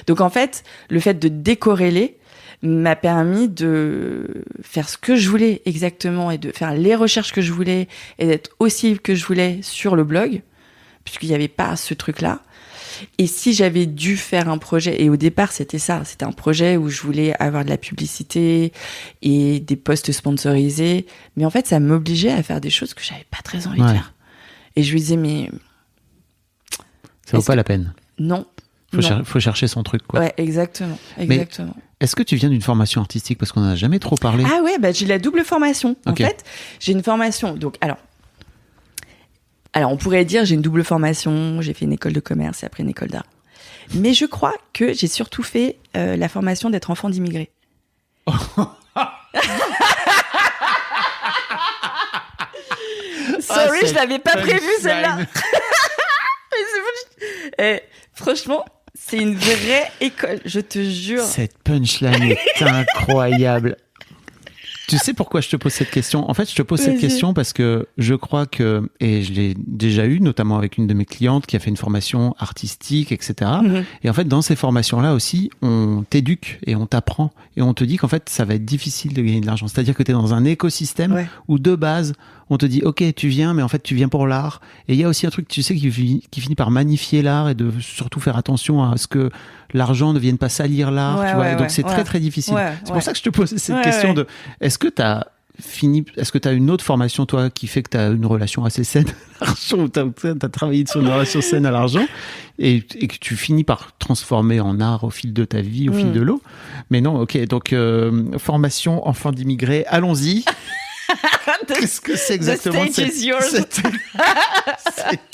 Donc en fait, le fait de décorréler m'a permis de faire ce que je voulais exactement et de faire les recherches que je voulais et d'être aussi libre que je voulais sur le blog, puisqu'il n'y avait pas ce truc-là. Et si j'avais dû faire un projet, et au départ c'était ça, c'était un projet où je voulais avoir de la publicité et des posts sponsorisés, mais en fait ça m'obligeait à faire des choses que j'avais pas très envie de faire. Et je lui disais, mais... Ça vaut pas la peine. Non. Faut chercher son truc, quoi. Ouais, exactement. Mais est-ce que tu viens d'une formation artistique? Parce qu'on n'en a jamais trop parlé. Ah ouais, j'ai la double formation. Okay. En fait, j'ai une formation. Donc, alors, on pourrait dire j'ai une double formation. J'ai fait une école de commerce et après une école d'art. Mais je crois que j'ai surtout fait la formation d'être enfant d'immigrés. Sorry, je l'avais pas prévu celle-là. Franchement, c'est une vraie école, je te jure. Cette punchline est incroyable. Tu sais pourquoi je te pose cette question? En fait, je te pose cette question parce que je crois que, et je l'ai déjà eu, notamment avec une de mes clientes qui a fait une formation artistique, etc. Et en fait, dans ces formations-là aussi, on t'éduque et on t'apprend et on te dit qu'en fait, ça va être difficile de gagner de l'argent. C'est-à-dire que tu es dans un écosystème où de base, on te dit, ok, tu viens, mais en fait, tu viens pour l'art. Et il y a aussi un truc, tu sais, qui finit par magnifier l'art et de surtout faire attention à ce que l'argent ne vienne pas salir l'art. tu vois. Et donc, c'est très, très difficile. C'est pour ça que je te posais cette question de, est-ce que tu as une autre formation, toi, qui fait que tu as une relation assez saine à l'argent, ou tu as travaillé sur une relation saine à l'argent, et que tu finis par transformer en art au fil de ta vie, au fil de l'eau. Mais non, ok, donc formation enfant d'immigrés, allons-y. Qu'est-ce que c'est exactement cette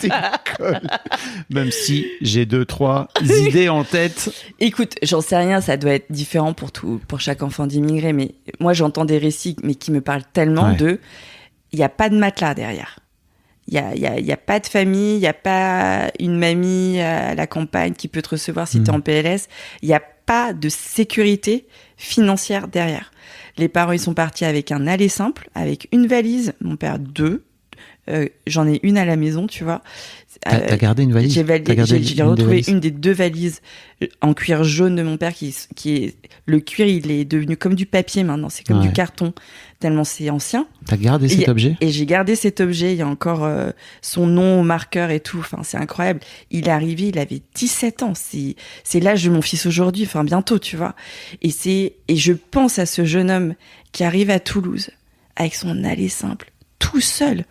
école? Même si j'ai 2-3 idées en tête. Écoute, j'en sais rien, ça doit être différent pour chaque enfant d'immigré, mais moi j'entends des récits mais qui me parlent tellement il n'y a pas de matelas derrière. Il y a pas de famille, il n'y a pas une mamie à la campagne qui peut te recevoir si tu es en PLS. Il n'y a pas de sécurité financière derrière. Les parents, ils sont partis avec un aller simple, avec une valise. Mon père, 2. J'en ai une à la maison, tu vois. T'as gardé une valise? J'ai retrouvé une des 2 valises en cuir jaune de mon père qui est... Le cuir, il est devenu comme du papier maintenant. C'est comme du carton, tellement c'est ancien. T'as gardé cet objet? Et j'ai gardé cet objet. Il y a encore son nom au marqueur et tout. Enfin, c'est incroyable. Il est arrivé, il avait 17 ans. C'est l'âge de mon fils aujourd'hui. Enfin, bientôt, tu vois. Et je pense à ce jeune homme qui arrive à Toulouse avec son aller simple, tout seul,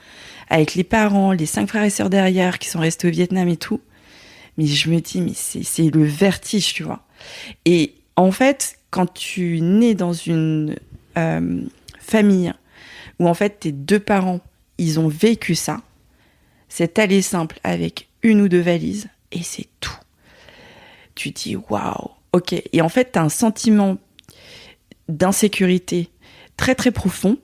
avec les parents, les 5 frères et sœurs derrière qui sont restés au Vietnam et tout. Mais je me dis, mais c'est le vertige, tu vois. Et en fait, quand tu nais dans une famille où en fait tes 2 parents, ils ont vécu ça, cet aller simple avec 1 ou 2 valises, et c'est tout. Tu dis, waouh, ok. Et en fait, t'as un sentiment d'insécurité très très profond.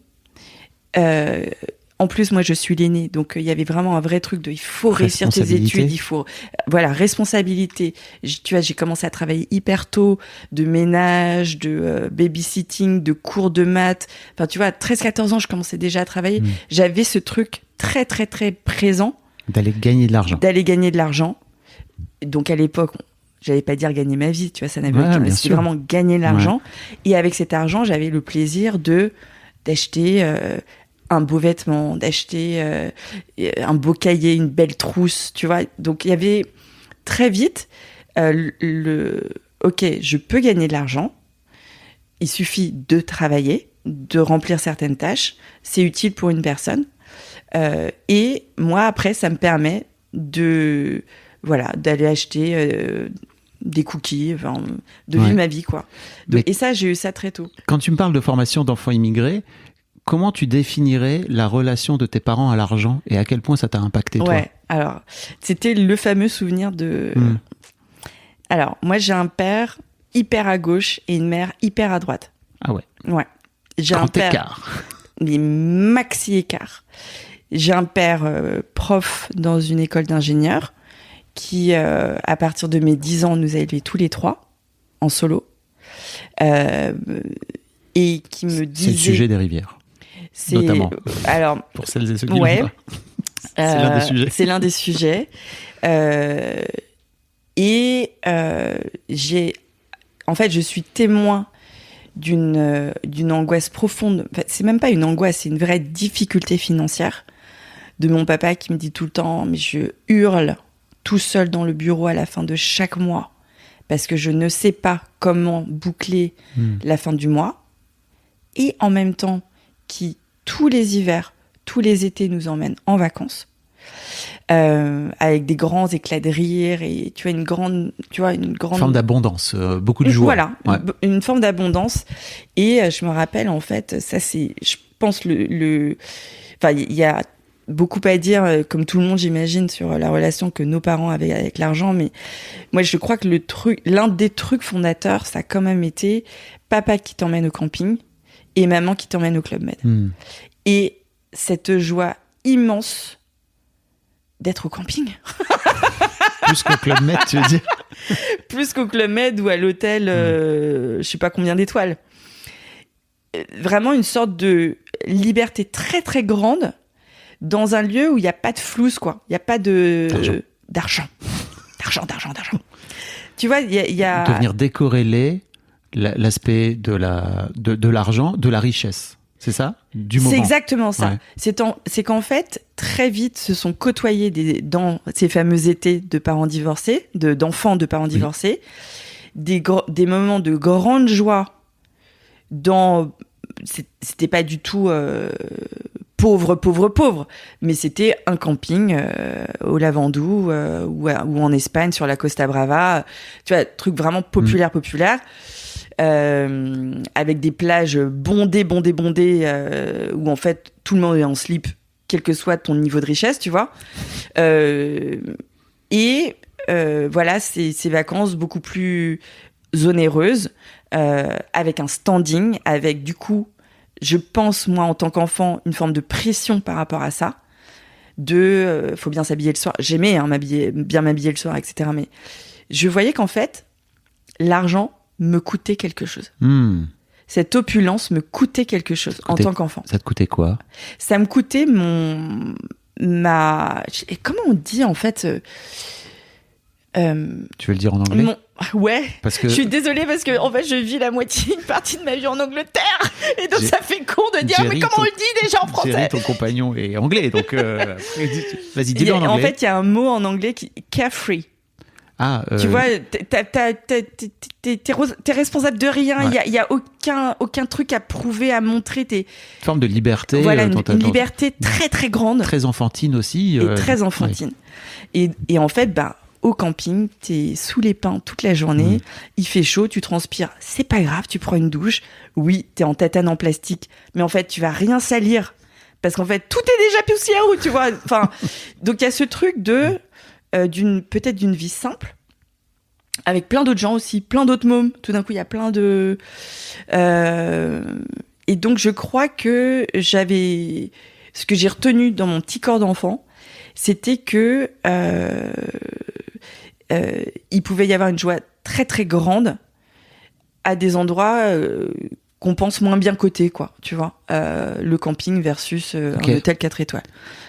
En plus, moi, je suis l'aînée, donc il y avait vraiment un vrai truc de il faut réussir tes Responsabilité. études, il faut voilà, responsabilité. Tu vois, j'ai commencé à travailler hyper tôt, de ménage, de babysitting, de cours de maths. Enfin, tu vois, à 13-14 ans, je commençais déjà à travailler. J'avais ce truc très très très présent D'aller gagner de l'argent. d'aller gagner de l'argent. Donc à l'époque, j'allais pas dire gagner ma vie, tu vois, ça n'avait Ouais, aucun, bien c'était sûr. vraiment gagner de l'argent. Et avec cet argent, j'avais le plaisir d'acheter un beau vêtement, d'acheter un beau cahier, une belle trousse, tu vois. Donc il y avait très vite ok, je peux gagner de l'argent. Il suffit de travailler, de remplir certaines tâches. C'est utile pour une personne. Et moi, après, ça me permet d'aller acheter des cookies, enfin, de vivre ma vie, quoi. Mais- Et ça, j'ai eu ça très tôt. Quand tu me parles de formation d'enfants immigrés, comment tu définirais la relation de tes parents à l'argent et à quel point ça t'a impacté, toi? Ouais, alors, c'était le fameux souvenir de... Alors, moi, j'ai un père hyper à gauche et une mère hyper à droite. Ah ouais. Ouais. J'ai un Grand père... écart. Mais maxi écart. J'ai un père prof dans une école d'ingénieurs qui, à partir de mes 10 ans, nous a élevés tous les trois en solo. Et qui me disait... C'est le sujet des rivières, c'est- notamment. Alors, pour celles et ceux qui ouais. l'ont pas. C'est l'un des sujets. C'est l'un des sujets. En fait, je suis témoin d'une angoisse profonde. En fait, c'est même pas une angoisse, c'est une vraie difficulté financière de mon papa qui me dit tout le temps, mais je hurle tout seul dans le bureau à la fin de chaque mois parce que je ne sais pas comment boucler la fin du mois. Et en même temps, qui tous les hivers, tous les étés nous emmène en vacances. Avec des grands éclats de rire et une grande Forme d'abondance, beaucoup de joie. Voilà, Ouais. une forme d'abondance. Et je me rappelle, en fait, ça c'est, je pense, enfin, il y a beaucoup à dire, comme tout le monde, j'imagine, sur la relation que nos parents avaient avec l'argent. Mais moi, je crois que l'un des trucs fondateurs, ça a quand même été papa qui t'emmène au camping et maman qui t'emmène au Club Med. Et cette joie immense d'être au camping. Plus qu'au Club Med, tu veux dire? Plus qu'au Club Med ou à l'hôtel, je sais pas combien d'étoiles. Vraiment une sorte de liberté très très grande dans un lieu où il n'y a pas de flouze, quoi. Il n'y a pas d'argent. Tu vois, il y a... De venir décorréler l'aspect de l'argent, de la richesse. C'est ça? Du moment. C'est exactement ça. Ouais. C'est qu'en fait, très vite, se sont côtoyés dans ces fameux étés de parents divorcés, d'enfants de parents divorcés, des moments de grande joie c'était pas du tout pauvre, mais c'était un camping au Lavandou ou en Espagne sur la Costa Brava, tu vois, truc vraiment populaire. Avec des plages bondées, où en fait tout le monde est en slip, quel que soit ton niveau de richesse, tu vois. Voilà, ces vacances beaucoup plus onéreuses, avec un standing, avec du coup, je pense, moi, en tant qu'enfant, une forme de pression par rapport à ça, faut bien s'habiller le soir. J'aimais bien m'habiller le soir, etc. Mais je voyais qu'en fait, l'argent me coûtait quelque chose. Cette opulence me coûtait quelque chose en tant qu'enfant. Ça te coûtait quoi? Ça me coûtait comment on dit en fait Tu veux le dire en anglais? Ouais. Parce que... Je suis désolée parce que en fait je vis la moitié, une partie de ma vie en Angleterre et donc ça fait con de dire mais comment on le dit déjà en français? Jerry, ton compagnon est anglais, donc vas-y, dis-le en anglais. En fait, il y a un mot en anglais qui carefree. Tu vois, t'es responsable de rien. Il y a aucun truc à prouver, à montrer. Une forme de liberté. Voilà, une liberté très très grande. Très enfantine aussi. Et très enfantine. Ouais. Et en fait, au camping, t'es sous les pins toute la journée. Il fait chaud, tu transpires. C'est pas grave, tu prends une douche. Oui, t'es en tatane en plastique, mais en fait, tu vas rien salir parce qu'en fait, tout est déjà poussiéreux, tu vois. Enfin, donc il y a ce truc peut-être d'une vie simple, avec plein d'autres gens aussi, plein d'autres mômes. Tout d'un coup, il y a plein de... Et donc, je crois que j'avais ce que j'ai retenu dans mon petit corps d'enfant, c'était que il pouvait y avoir une joie très très grande à des endroits qu'on pense moins bien cotés, quoi, tu vois, le camping versus un hôtel 4 étoiles.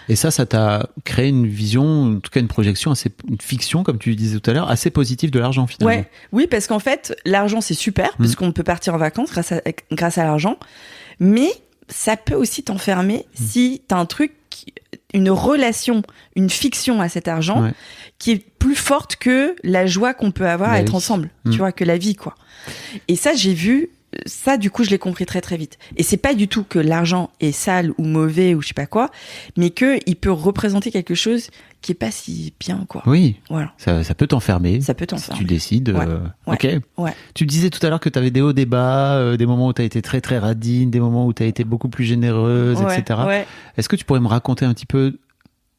Et ça t'a créé une vision, en tout cas une projection, une fiction, comme tu disais tout à l'heure, assez positive de l'argent finalement. Ouais, oui, parce qu'en fait, l'argent c'est super, parce qu'on peut partir en vacances grâce à l'argent, mais ça peut aussi t'enfermer si t'as un truc, une relation, une fiction à cet argent qui est plus forte que la joie qu'on peut avoir à être ensemble, tu vois, que la vie, quoi. Et ça, j'ai vu. Ça, du coup, je l'ai compris très très vite. Et c'est pas du tout que l'argent est sale ou mauvais ou je sais pas quoi, mais que il peut représenter quelque chose qui est pas si bien, quoi. Oui. Voilà. Ça peut t'enfermer. Ça peut t'enfermer. Si tu décides. Ouais. Ok. Ouais. Tu disais tout à l'heure que tu avais des hauts, des bas, des moments où tu as été très très radine, des moments où tu as été beaucoup plus généreuse, etc. Ouais. Est-ce que tu pourrais me raconter un petit peu?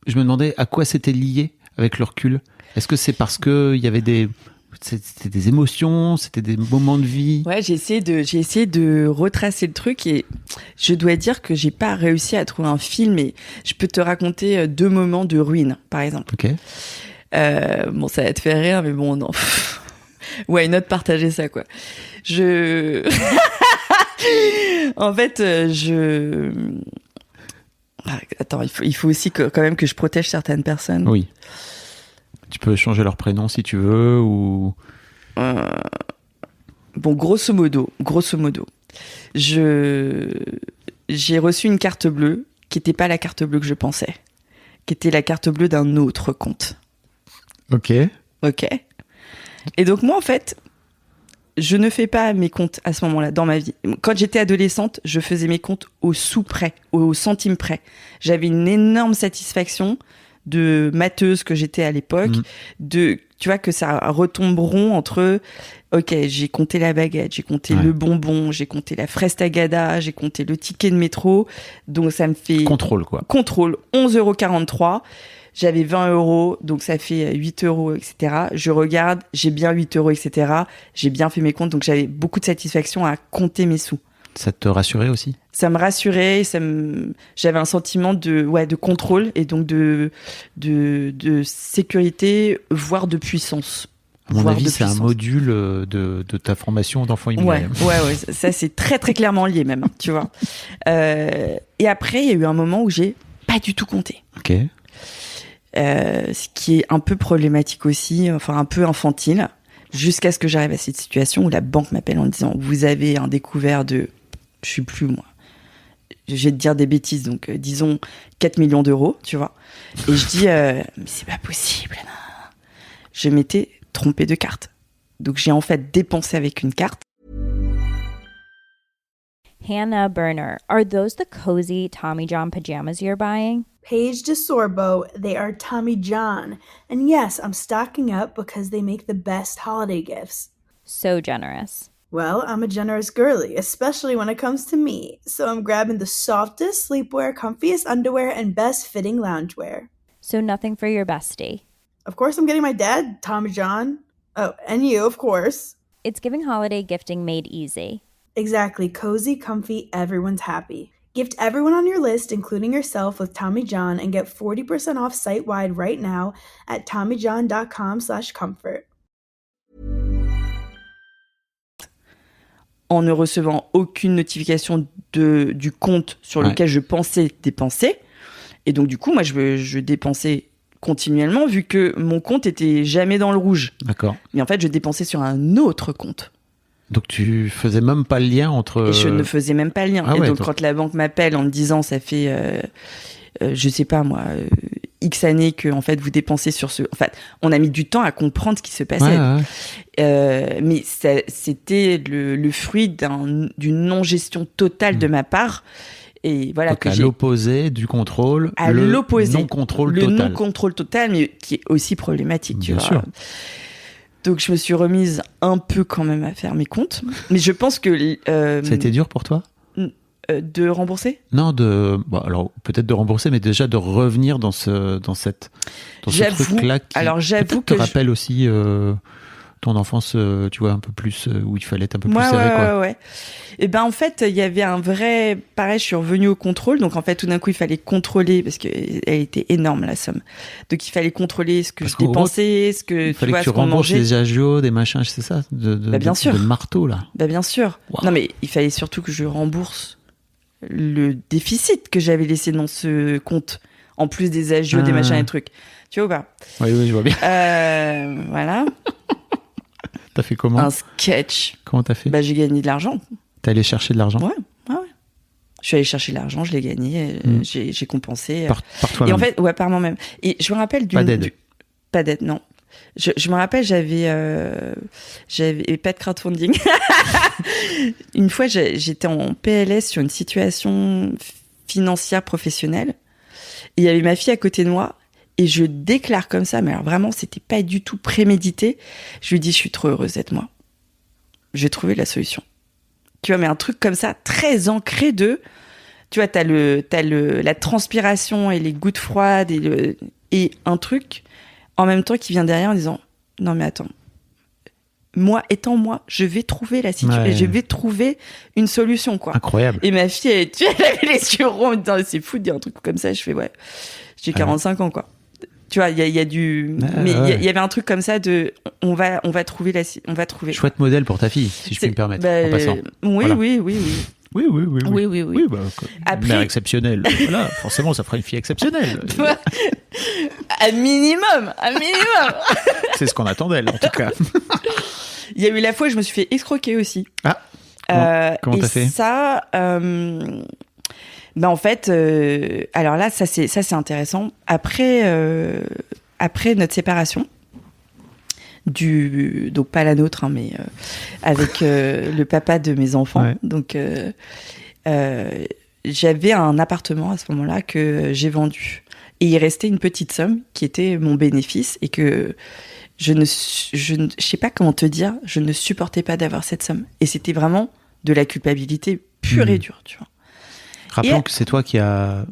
Je me demandais à quoi c'était lié avec le recul. Est-ce que c'est parce que il y avait c'était des émotions, c'était des moments de vie? Ouais, j'ai essayé de retracer le truc et je dois dire que j'ai pas réussi à trouver un film, et je peux te raconter 2 moments de ruine, par exemple. Ok. Bon, ça va te faire rire, mais bon, non. Why not partager ça, quoi. En fait, attends, il faut aussi quand même que je protège certaines personnes. Oui. Tu peux changer leur prénom si tu veux, ou... Bon, grosso modo, j'ai reçu une carte bleue qui n'était pas la carte bleue que je pensais, qui était la carte bleue d'un autre compte. Ok. Et donc moi, en fait, je ne fais pas mes comptes à ce moment-là dans ma vie. Quand j'étais adolescente, je faisais mes comptes au sou près, au centime près. J'avais une énorme satisfaction de matheuse que j'étais à l'époque, tu vois, que ça retombe rond entre, ok, j'ai compté la baguette, j'ai compté le bonbon, j'ai compté la fraise tagada, j'ai compté le ticket de métro, donc ça me fait... Contrôle, quoi. Contrôle, 11,43 €, j'avais 20 €, donc ça fait 8 €, etc. Je regarde, j'ai bien 8 €, etc. J'ai bien fait mes comptes, donc j'avais beaucoup de satisfaction à compter mes sous. Ça te rassurait aussi? Ça me rassurait, j'avais un sentiment de contrôle et donc de sécurité, voire de puissance. À mon avis, c'est un module de ta formation d'enfant immigré. Ouais, ça c'est très très clairement lié même, tu vois. Et après, il y a eu un moment où j'ai pas du tout compté. Ok. Ce qui est un peu problématique aussi, enfin un peu infantile, jusqu'à ce que j'arrive à cette situation où la banque m'appelle en me disant: vous avez un découvert de... Je suis plus, moi. Je vais te dire des bêtises, donc disons 4 millions d'euros, tu vois. Et je dis, mais c'est pas possible. Je m'étais trompée de carte. Donc j'ai en fait dépensé avec une carte. Hannah Berner, are those the cozy Tommy John pajamas you're buying? Paige DeSorbo, they are Tommy John. And yes, I'm stocking up because they make the best holiday gifts. So generous. Well, I'm a generous girly, especially when it comes to me. So I'm grabbing the softest sleepwear, comfiest underwear, and best fitting loungewear. So nothing for your bestie. Of course, I'm getting my dad, Tommy John. Oh, and you, of course. It's giving holiday gifting made easy. Exactly. Cozy, comfy, everyone's happy. Gift everyone on your list, including yourself, with Tommy John and get 40% off site-wide right now at TommyJohn.com/comfort. En ne recevant aucune notification du compte sur lequel je pensais dépenser. Et donc, du coup, moi, je dépensais continuellement vu que mon compte était jamais dans le rouge. D'accord. Mais en fait, je dépensais sur un autre compte. Donc, tu faisais même pas le lien entre... Et je ne faisais même pas le lien. Donc, quand la banque m'appelle en me disant, ça fait, je sais pas moi, X années que en fait vous dépensez sur ce... En fait, on a mis du temps à comprendre ce qui se passait. Mais c'était le fruit d'une non-gestion totale de ma part. Et voilà. Donc, à l'opposé du contrôle, le non-contrôle total. Le non-contrôle total, mais qui est aussi problématique, tu vois. Sûr. Donc, je me suis remise un peu quand même à faire mes comptes. Mais je pense que... Ça a été dur pour toi ? De rembourser ? Non, alors peut-être de rembourser, mais déjà de revenir dans ce truc-là qui j'avoue te rappelle aussi ton enfance, tu vois, un peu plus, où il fallait être un peu plus serré, quoi. Ouais. Et ben, en fait, il y avait un vrai, pareil, je suis revenue au contrôle. Donc, en fait, tout d'un coup, il fallait contrôler, parce qu'elle était énorme, la somme. Donc, il fallait contrôler ce que Parce je qu'en dépensais, ce que, Il fallait que tu ce qu'on rembourses mangeait. les agios, des machins, c'est ça? Bien sûr. De marteau, là. Bah, bien sûr. Wow. Non, mais il fallait surtout que je rembourse le déficit que j'avais laissé dans ce compte, en plus des agios, des machins et trucs. Tu vois ou pas? Oui, je vois bien. Voilà. T'as fait comment? Un sketch. Comment t'as fait? Bah, j'ai gagné de l'argent. T'es allé chercher de l'argent? Ouais. Je suis allée chercher de l'argent, je l'ai gagné, j'ai compensé. Par toi-même? Et en fait, ouais, par moi-même. Et je me rappelle Pas d'aide? Pas d'aide, non. Je me rappelle, j'avais pas de crowdfunding. Une fois, j'étais en PLS sur une situation financière professionnelle. Et il y avait ma fille à côté de moi. Et je déclare comme ça, mais alors vraiment, c'était pas du tout prémédité. Je lui dis, je suis trop heureuse d'être moi. J'ai trouvé la solution. Tu vois, mais un truc comme ça, très ancré de... Tu vois, t'as la transpiration et les gouttes froides et un truc en même temps qui vient derrière en disant non mais attends, moi étant moi, je vais trouver la situation, Ouais. je vais trouver une solution quoi. Incroyable. Et ma fille, elle avait les yeux ronds, en disant, c'est fou de dire un truc comme ça. Je fais ouais, j'ai 45 ans quoi. Tu vois, il y a du, mais il y avait un truc comme ça de on va trouver on va trouver. Chouette modèle pour ta fille, si je puis me permettre, Bah, en passant. Oui, Voilà. oui. Oui. Oui. Bah, Après- une mère exceptionnelle. Voilà, forcément, ça fera une fille exceptionnelle. Un minimum. C'est ce qu'on attend d'elle, en tout cas. Il y a eu la fois où je me suis fait escroquer aussi. Ah. Comment t'as fait? Ça, en fait, alors là, ça c'est intéressant. Après notre séparation, donc pas la nôtre, hein, mais avec le papa de mes enfants. Ouais. Donc j'avais un appartement à ce moment-là que j'ai vendu. Et il restait une petite somme qui était mon bénéfice et que je sais pas comment te dire, je ne supportais pas d'avoir cette somme. Et c'était vraiment de la culpabilité pure et dure, tu vois. Rappelons que c'est toi qui a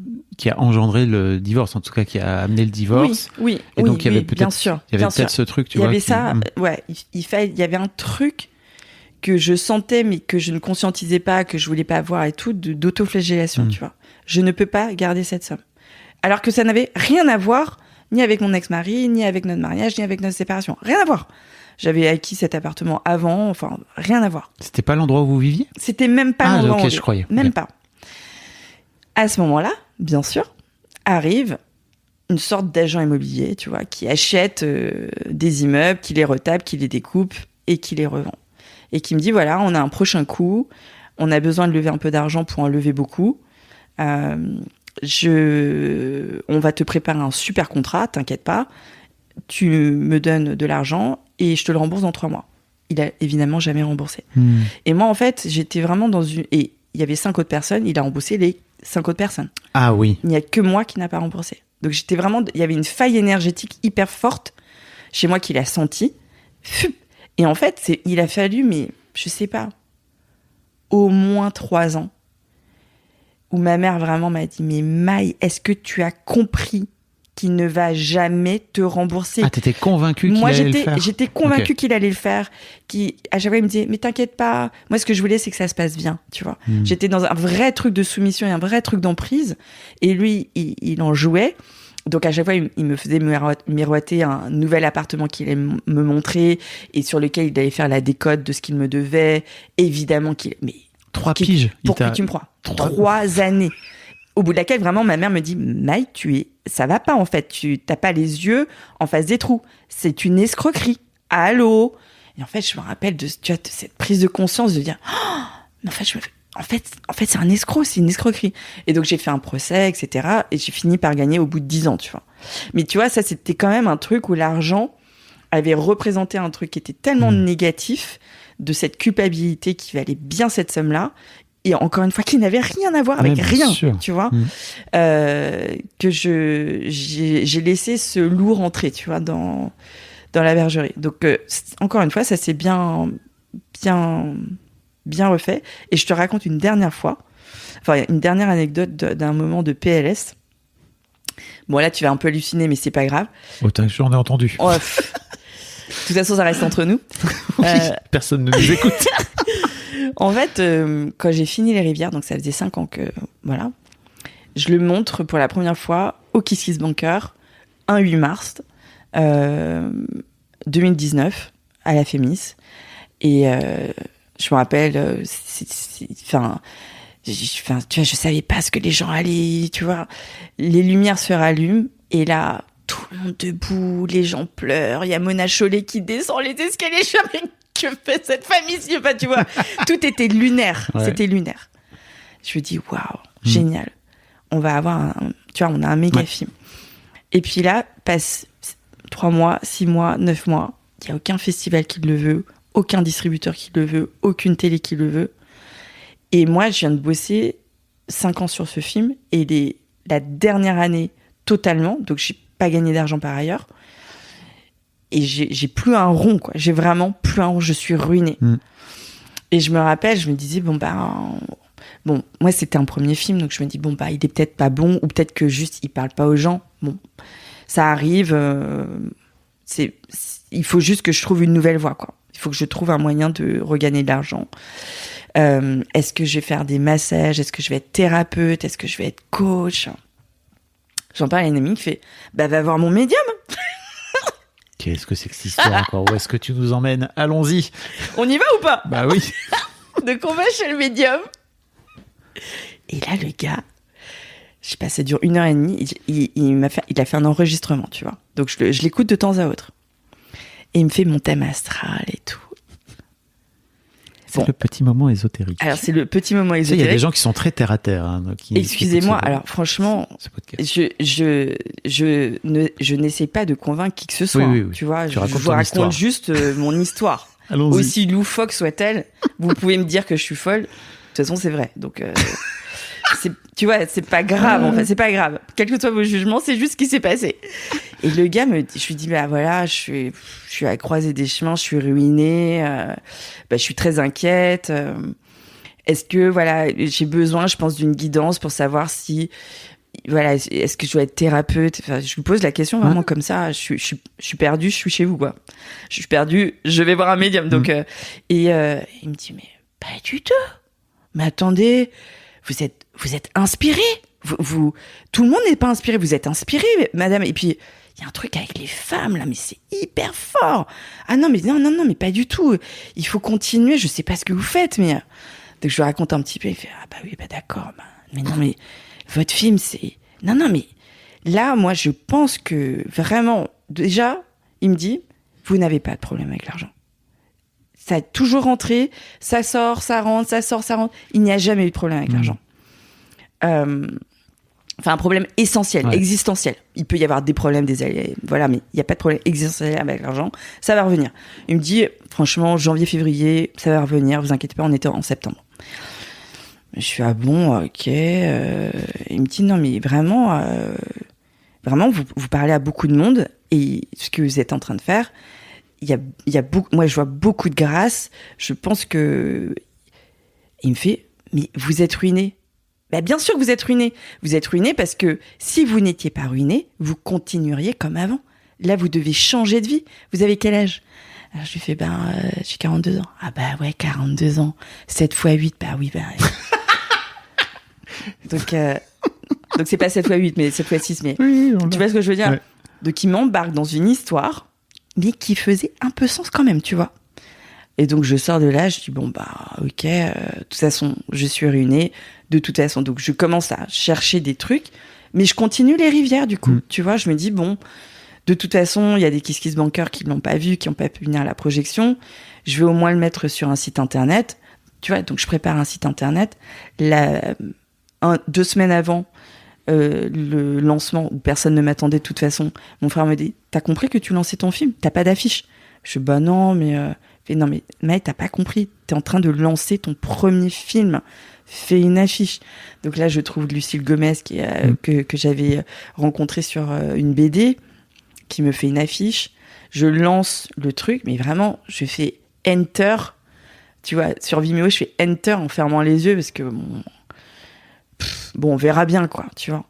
engendré le divorce, en tout cas qui a amené le divorce. Oui, Et donc il y avait bien peut-être, sûr. il y avait bien peut-être sûr. ce truc, tu Il y vois. avait ça, ouais. Il y avait un truc que je sentais, mais que je ne conscientisais pas, que je voulais pas avoir et tout, d'autoflagellation, tu vois. Je ne peux pas garder cette somme. Alors que ça n'avait rien à voir, ni avec mon ex-mari, ni avec notre mariage, ni avec notre séparation. Rien à voir. J'avais acquis cet appartement avant, enfin, rien à voir. C'était pas l'endroit où vous viviez? C'était même pas l'endroit ok, où on je vit. croyais. Même Ok. pas. À ce moment-là, bien sûr, arrive une sorte d'agent immobilier, tu vois, qui achète des immeubles, qui les retape, qui les découpe et qui les revend. Et qui me dit, voilà, on a un prochain coup, on a besoin de lever un peu d'argent pour en lever beaucoup. On va te préparer un super contrat, t'inquiète pas. Tu me donnes de l'argent et je te le rembourse dans 3 mois. Il a évidemment jamais remboursé. Et moi, en fait, j'étais vraiment dans une... Et il y avait 5 autres personnes, il a remboursé les 5 autres personnes. Ah oui. Il n'y a que moi qui n'a pas remboursé. Donc j'étais vraiment... Il y avait une faille énergétique hyper forte chez moi qu'il a senti. Et en fait, il a fallu, mais je sais pas, au moins 3 ans, où ma mère vraiment m'a dit, mais Maï, est-ce que tu as compris qu'il ne va jamais te rembourser? Ah, t'étais convaincue qu'il allait le faire? J'étais convaincue Ok. qu'il allait le faire. À chaque fois, il me disait, mais t'inquiète pas. Moi, ce que je voulais, c'est que ça se passe bien, tu vois. J'étais dans un vrai truc de soumission et un vrai truc d'emprise. Et lui, il en jouait. Donc, à chaque fois, il me faisait miroiter un nouvel appartement qu'il allait me montrer et sur lequel il allait faire la décote de ce qu'il me devait. Évidemment mais 3 piges. pourquoi tu me crois? 3 années. Au bout de laquelle, vraiment, ma mère me dit, Maï, ça va pas, en fait. Tu t'as pas les yeux en face des trous. C'est une escroquerie. Allô? Et en fait, je me rappelle de cette prise de conscience de dire, oh, mais en fait, c'est un escroc, c'est une escroquerie. Et donc, j'ai fait un procès, etc. Et j'ai fini par gagner au bout de 10 ans, tu vois. Mais tu vois, ça, c'était quand même un truc où l'argent avait représenté un truc qui était tellement négatif, de cette culpabilité qui valait bien cette somme-là, et encore une fois, qui n'avait rien à voir avec bien rien, sûr. tu vois, que j'ai laissé ce loup rentrer, tu vois, dans la bergerie. Donc, encore une fois, ça s'est bien refait. Et je te raconte une dernière anecdote d'un moment de PLS. Bon, là, tu vas un peu halluciner, mais c'est pas grave. Oh, j'en ai entendu. Oh, De toute façon, ça reste entre nous. Oui, personne ne nous écoute. En fait, quand j'ai fini Les Rivières, donc ça faisait 5 ans que... Voilà. Je le montre pour la première fois au Kiss Kiss Banker, un 8 mars 2019, à la Fémis. Et je me rappelle, tu vois, je savais pas ce que les gens allaient, tu vois. Les lumières se rallument et là, tout le monde debout, les gens pleurent. Il y a Mona Chollet qui descend les escaliers. Je me dis, que fait cette famille ici? Enfin, tu vois, tout était lunaire. Ouais. C'était lunaire. Je me dis, waouh, génial. On va avoir tu vois, on a un méga film. Et puis là, passe 3 mois, 6 mois, 9 mois. Il n'y a aucun festival qui le veut, aucun distributeur qui le veut, aucune télé qui le veut. Et moi, je viens de bosser 5 ans sur ce film. Et la dernière année, totalement. Donc, j'ai pas gagné d'argent par ailleurs. Et j'ai plus un rond, quoi. J'ai vraiment plus un rond. Je suis ruinée. Et je me rappelle, je me disais, bon, moi, c'était un premier film. Donc, je me dis, bon, il est peut-être pas bon. Ou peut-être que juste, il parle pas aux gens. Bon, ça arrive. Il faut juste que je trouve une nouvelle voie, quoi. Il faut que je trouve un moyen de regagner de l'argent. Est-ce que je vais faire des massages? Est-ce que je vais être thérapeute? Est-ce que je vais être coach? J'en parle à une amie qui fait, va voir mon médium. Qu'est-ce que c'est que cette histoire encore? Où est-ce que tu nous emmènes? Allons-y. On y va ou pas? Bah oui. Donc on va chez le médium. Et là, le gars, je sais pas, ça dure 1h30. Il a fait un enregistrement, tu vois. Donc je l'écoute de temps à autre. Et il me fait mon thème astral et tout. C'est le petit moment ésotérique. Alors, c'est le petit moment Il ésotérique. y a des gens qui sont très terre à terre. Hein, Excusez-moi, alors franchement, je n'essaie pas de convaincre qui que ce soit. Oui. Tu vois, Tu je racontes vous ton raconte histoire. juste mon histoire. Allons-y. Aussi loufoque soit-elle, vous pouvez me dire que je suis folle. De toute façon, c'est vrai. Donc, tu vois, c'est pas grave. En fait, c'est pas grave. Quels que soient vos jugements, c'est juste ce qui s'est passé. Et le gars je lui dis, voilà, je suis à la croisée des chemins, je suis ruinée, je suis très inquiète. Est-ce que, voilà, j'ai besoin, je pense, d'une guidance pour savoir si, voilà, est-ce que je dois être thérapeute? Enfin, je lui pose la question vraiment comme ça. Je suis perdue, je suis chez vous, quoi. Je suis perdue, je vais voir un médium. Donc, et il me dit, mais pas du tout. Mais attendez, vous êtes inspirée. Vous, tout le monde n'est pas inspiré. Vous êtes inspirée, madame. Et puis, il y a un truc avec les femmes, là, mais c'est hyper fort. Ah non, mais pas du tout. Il faut continuer. Je sais pas ce que vous faites, mais. Donc, je lui raconte un petit peu. Il fait, ah bah oui, d'accord. Mais non, mais votre film, c'est. Non, mais là, moi, je pense que vraiment, déjà, il me dit, vous n'avez pas de problème avec l'argent. Ça a toujours rentré, ça sort, ça rentre, ça sort, ça rentre. Il n'y a jamais eu de problème avec l'argent. Enfin, un problème essentiel, existentiel. Il peut y avoir des problèmes, voilà, mais il n'y a pas de problème existentiel avec l'argent. Ça va revenir. Il me dit, franchement, janvier, février, ça va revenir. Vous inquiétez pas, on était en septembre. Je suis bon, ok. Il me dit, non, mais vraiment, vous parlez à beaucoup de monde et ce que vous êtes en train de faire, il y a beaucoup, moi, je vois beaucoup de grâce. Je pense que, il me fait, mais vous êtes ruiné. Bah, bien sûr que vous êtes ruiné. Vous êtes ruiné parce que si vous n'étiez pas ruiné, vous continueriez comme avant. Là, vous devez changer de vie. Vous avez quel âge? Alors, je lui fais, j'ai 42 ans. Ah bah ouais, 42 ans. 7 x 8, bah oui, Donc c'est pas 7 x 8, mais 7 x 6. Mais tu vois ce que je veux dire? Ouais. Donc, il m'embarque dans une histoire, mais qui faisait un peu sens quand même, tu vois. Et donc, je sors de là, je dis, ok, de toute façon, je suis ruinée. De toute façon, donc je commence à chercher des trucs, mais je continue Les Rivières, du coup. Tu vois, je me dis, de toute façon, il y a des Kiss Kiss Bankers qui l'ont pas vu, qui n'ont pas pu venir à la projection. Je vais au moins le mettre sur un site internet. Tu vois, donc je prépare un site internet. 2 semaines avant le lancement, où personne ne m'attendait de toute façon, mon frère me dit, t'as compris que tu lançais ton film? T'as pas d'affiche? Je dis, non, mais... non, mais mec, t'as pas compris. T'es en train de lancer ton premier film. Fais une affiche. Donc là, je trouve Lucille Gomez que j'avais rencontrée sur une BD, qui me fait une affiche. Je lance le truc, mais vraiment, je fais Enter. Tu vois, sur Vimeo, je fais Enter en fermant les yeux parce que on verra bien, quoi, tu vois.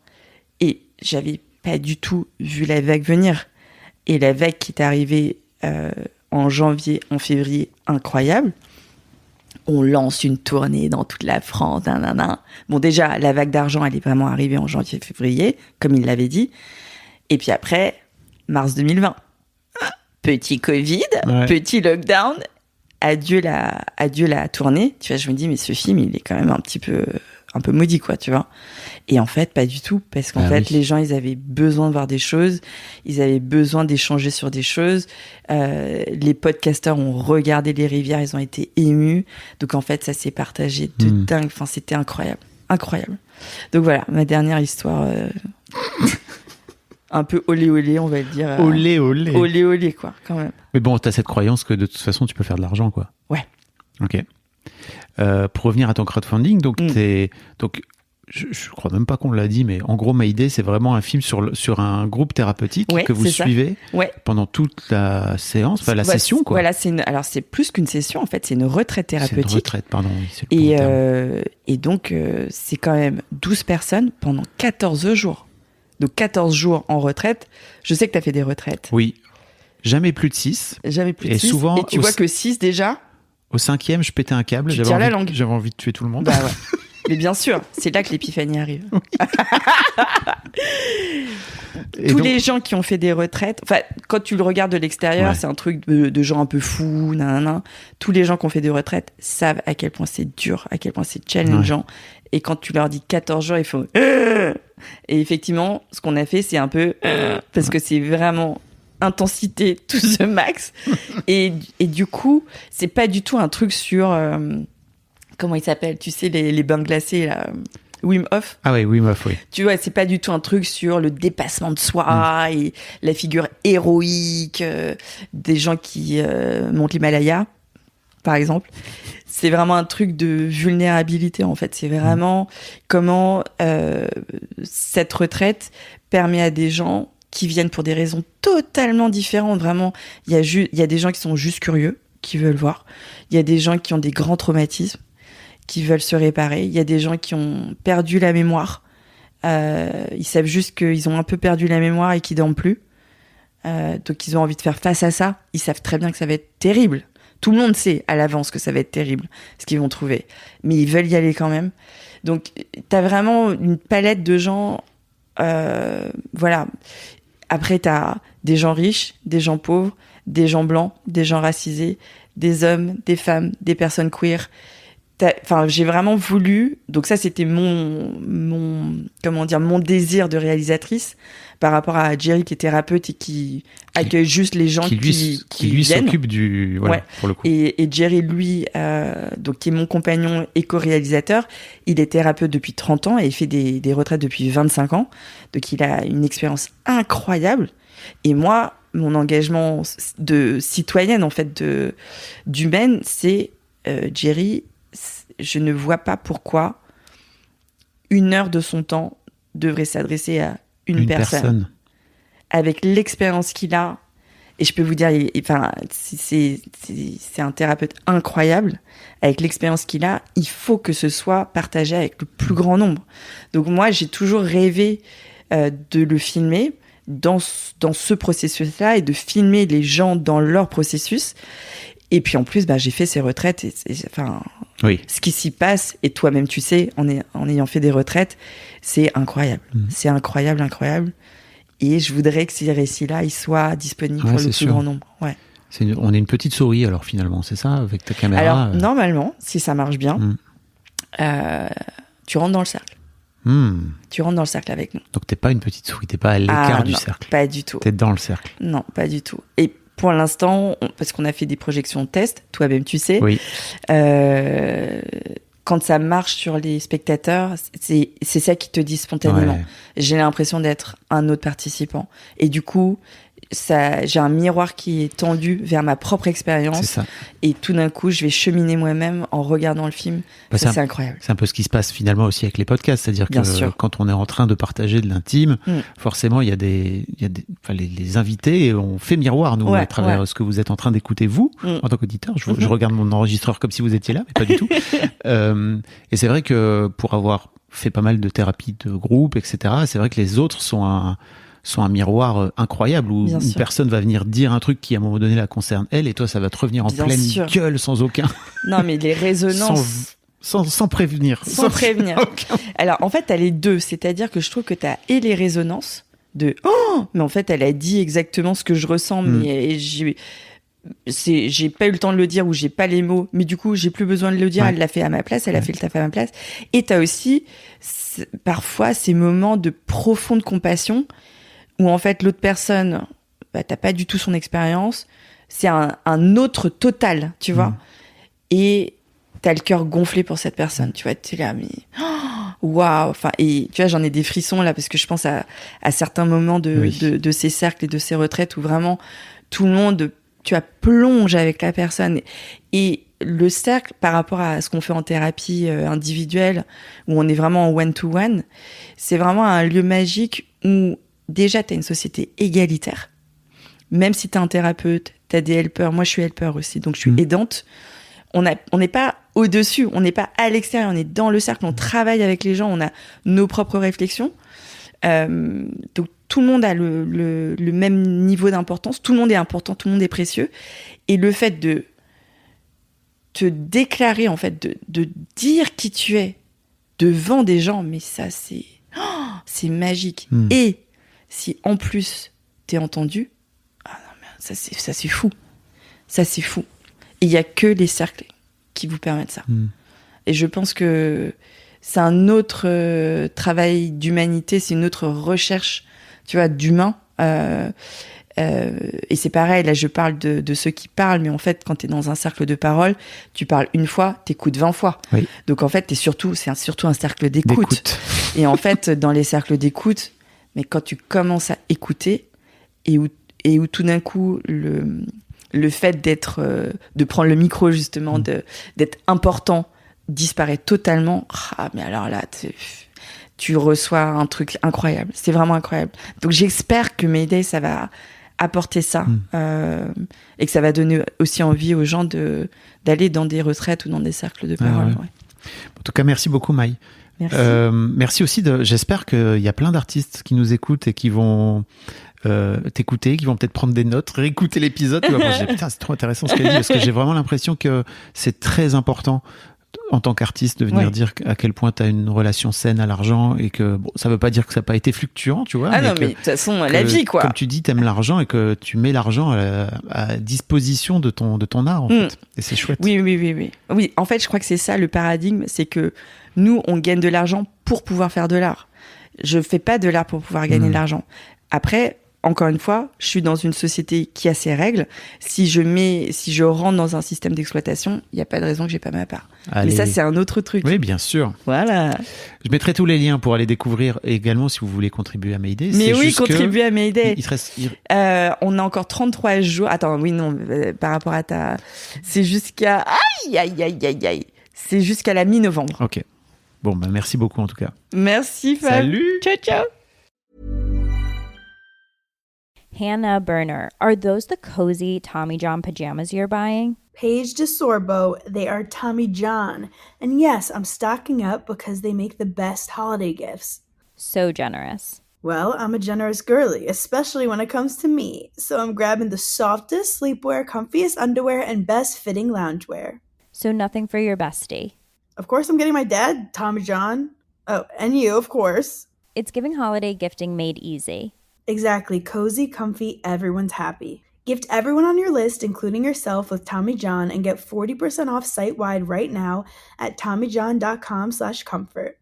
Et j'avais pas du tout vu la vague venir. Et la vague qui est arrivée en janvier, en février, incroyable. On lance une tournée dans toute la France. Nanana. Bon, déjà, la vague d'argent, elle est vraiment arrivée en janvier-février, comme il l'avait dit. Et puis après, mars 2020. Petit Covid, petit lockdown. Adieu la tournée. Tu vois, je me dis, mais ce film, il est quand même un peu maudit, quoi, tu vois. Et en fait, pas du tout. Parce qu'en fait, les gens, ils avaient besoin de voir des choses. Ils avaient besoin d'échanger sur des choses. Les podcasteurs ont regardé les rivières. Ils ont été émus. Donc, en fait, ça s'est partagé de dingue. Enfin, c'était incroyable. Incroyable. Donc, voilà, ma dernière histoire. Un peu olé, on va le dire. Olé, quoi, quand même. Mais bon, t'as cette croyance que de toute façon, tu peux faire de l'argent, quoi. Ouais. Ok. Pour revenir à ton crowdfunding, donc je crois même pas qu'on l'a dit, mais en gros, ma idée, c'est vraiment un film sur un groupe thérapeutique que vous suivez pendant toute la séance, enfin la session, quoi. Voilà, alors c'est plus qu'une session, en fait, c'est une retraite thérapeutique. C'est une retraite, pardon. Oui, c'est le bon terme. Et donc, c'est quand même 12 personnes pendant 14 jours. Donc 14 jours en retraite. Je sais que tu as fait des retraites. Oui. Jamais plus de 6. Jamais plus de 6. Souvent, et tu vois que 6 déjà. Au 5e, je pétais un câble. Tu tires la langue. J'avais envie de tuer tout le monde. Bah ouais. Mais bien sûr, c'est là que l'épiphanie arrive. Oui. Les gens qui ont fait des retraites, enfin, quand tu le regardes de l'extérieur, c'est un truc de gens un peu fous, nanana. Tous les gens qui ont fait des retraites savent à quel point c'est dur, à quel point c'est challengeant. Et quand tu leur dis 14 jours, il faut... Et effectivement, ce qu'on a fait, c'est un peu... parce que c'est vraiment intensité to the max. et du coup, c'est pas du tout un truc sur... comment il s'appelle ? Tu sais, les bains glacés, là... Wim Hof. Ah oui, Wim Hof, oui. Tu vois, c'est pas du tout un truc sur le dépassement de soi et la figure héroïque des gens qui montent l'Himalaya, par exemple. C'est vraiment un truc de vulnérabilité, en fait. C'est vraiment comment cette retraite permet à des gens qui viennent pour des raisons totalement différentes. Vraiment, il y a des gens qui sont juste curieux, qui veulent voir. Il y a des gens qui ont des grands traumatismes, qui veulent se réparer. Il y a des gens qui ont perdu la mémoire. Ils savent juste qu'ils ont un peu perdu la mémoire et qu'ils dorment plus. Donc ils ont envie de faire face à ça. Ils savent très bien que ça va être terrible. Tout le monde sait à l'avance que ça va être terrible, ce qu'ils vont trouver. Mais ils veulent y aller quand même. Donc t'as vraiment une palette de gens... voilà. Après, t'as des gens riches, des gens pauvres, des gens blancs, des gens racisés, des hommes, des femmes, des personnes queer... Enfin, j'ai vraiment voulu. Donc ça, c'était mon désir de réalisatrice par rapport à Jerry qui est thérapeute et qui accueille juste les gens qui lui viennent. S'occupe du pour le coup. Et Jerry, lui, donc qui est mon compagnon et co-réalisateur, il est thérapeute depuis 30 ans et il fait des retraites depuis 25 ans. Donc il a une expérience incroyable. Et moi, mon engagement de citoyenne en fait d'humaine, c'est Jerry. Je ne vois pas pourquoi 1 heure de son temps devrait s'adresser à une personne. Avec l'expérience qu'il a. Et je peux vous dire, c'est un thérapeute incroyable. Avec l'expérience qu'il a, il faut que ce soit partagé avec le plus grand nombre. Donc moi, j'ai toujours rêvé de le filmer dans ce processus-là et de filmer les gens dans leur processus. Et puis en plus, j'ai fait ces retraites. Ce qui s'y passe, et toi-même tu sais, en ayant fait des retraites, c'est incroyable. C'est incroyable, incroyable. Et je voudrais que ces récits-là, ils soient disponibles pour le plus grand nombre. Ouais. On est une petite souris alors finalement, c'est ça, avec ta caméra. Alors normalement, si ça marche bien, tu rentres dans le cercle. Tu rentres dans le cercle avec nous. Donc t'es pas une petite souris, t'es pas à l'écart du cercle. Pas du tout. T'es dans le cercle. Non, pas du tout. Et pour l'instant, parce qu'on a fait des projections test, toi-même tu sais, quand ça marche sur les spectateurs, c'est ça qui te dit spontanément. Ouais. J'ai l'impression d'être un autre participant. Et du coup, j'ai un miroir qui est tendu vers ma propre expérience. Et tout d'un coup, je vais cheminer moi-même en regardant le film. C'est incroyable. C'est un peu ce qui se passe finalement aussi avec les podcasts. C'est-à-dire que quand on est en train de partager de l'intime, forcément, il y a les invités, on fait miroir, nous, à travers ce que vous êtes en train d'écouter, vous, en tant qu'auditeur. Je regarde mon enregistreur comme si vous étiez là, mais pas du tout. Et c'est vrai que pour avoir fait pas mal de thérapies de groupe, etc., c'est vrai que les autres sont sont un miroir incroyable où Bien une sûr. personne va venir dire un truc qui à un moment donné la concerne elle et toi ça va te revenir en Bien pleine sûr. gueule sans aucun Non, mais les résonances. sans prévenir. Sans prévenir. aucun- Alors, en fait, t'as les deux. C'est-à-dire que je trouve que t'as et les résonances de oh, mais en fait, elle a dit exactement ce que je ressens, mais j'ai pas eu le temps de le dire ou j'ai pas les mots, mais du coup, j'ai plus besoin de le dire. Ouais. Elle l'a fait à ma place, elle a fait le taf à ma place. Et t'as aussi parfois ces moments de profonde compassion où en fait, l'autre personne, bah, t'as pas du tout son expérience. C'est un autre total, tu vois. Et t'as le cœur gonflé pour cette personne, tu vois, t'es là, mais waouh, enfin, et tu vois, j'en ai des frissons là parce que je pense à certains moments de ces cercles et de ces retraites où vraiment tout le monde, tu vois, plonge avec la personne. Et le cercle, par rapport à ce qu'on fait en thérapie individuelle, où on est vraiment en one-to-one, c'est vraiment un lieu magique où déjà t'as une société égalitaire. Même si t'es un thérapeute, t'as des helpers, moi je suis helper aussi, donc je suis aidante. On n'est pas au-dessus, on n'est pas à l'extérieur, on est dans le cercle, on travaille avec les gens, on a nos propres réflexions. Donc tout le monde a le même niveau d'importance, tout le monde est important, tout le monde est précieux. Et le fait de te déclarer, en fait, de dire qui tu es devant des gens, mais ça c'est magique. Et si en plus t'es entendu, ah non, mais ça c'est fou. Ça c'est fou. Et il y a que les cercles qui vous permettent ça. Et je pense que c'est un autre travail d'humanité, c'est une autre recherche, tu vois, d'humain. Et c'est pareil, là je parle de ceux qui parlent, mais en fait quand t'es dans un cercle de parole, tu parles une fois, t'écoutes 20 fois. Oui. Donc en fait c'est surtout un cercle d'écoute. Et en fait dans les cercles d'écoute, mais quand tu commences à écouter et où tout d'un coup le fait de prendre le micro justement, d'être important disparaît totalement. Ah, mais alors là, tu reçois un truc incroyable. C'est vraiment incroyable. Donc j'espère que Mayday, ça va apporter ça et que ça va donner aussi envie aux gens d'aller dans des retraites ou dans des cercles de parole. Ouais. En tout cas, merci beaucoup, Maï. Merci. Merci aussi. J'espère qu'il y a plein d'artistes qui nous écoutent et qui vont t'écouter, qui vont peut-être prendre des notes, réécouter l'épisode. Tu vas penser, putain, c'est trop intéressant ce qu'elle dit, parce que j'ai vraiment l'impression que c'est très important en tant qu'artiste de venir dire à quel point tu as une relation saine à l'argent et que bon, ça veut pas dire que ça n'a pas été fluctuant, tu vois. Ah non, mais de toute façon, la vie, quoi. Comme tu dis, t'aimes l'argent et que tu mets l'argent à disposition de ton art, en fait. Et c'est chouette. Oui. Oui, en fait, je crois que c'est ça le paradigme, c'est que nous, on gagne de l'argent pour pouvoir faire de l'art. Je fais pas de l'art pour pouvoir gagner de l'argent. Après, encore une fois, je suis dans une société qui a ses règles. Si je rentre dans un système d'exploitation, il n'y a pas de raison que j'ai pas ma part. Allez. Mais ça, c'est un autre truc. Oui, bien sûr. Voilà. Je mettrai tous les liens pour aller découvrir également si vous voulez contribuer à Mayday. Mais oui, contribuer à Mayday. On a encore 33 jours. Attends, oui, non, par rapport à c'est jusqu'à... Aïe. C'est jusqu'à la mi-novembre. Ok. Bon, bah merci beaucoup en tout cas. Merci, Fab. Salut. Ciao. Hannah Berner, are those the cozy Tommy John pajamas you're buying? Paige DeSorbo, they are Tommy John. And yes, I'm stocking up because they make the best holiday gifts. So generous. Well, I'm a generous girly, especially when it comes to me. So I'm grabbing the softest sleepwear, comfiest underwear, and best fitting loungewear. So nothing for your bestie. Of course, I'm getting my dad, Tommy John. Oh, and you, of course. It's giving holiday gifting made easy. Exactly. Cozy, comfy, everyone's happy. Gift everyone on your list, including yourself, with Tommy John and get 40% off site-wide right now at TommyJohn.com/comfort.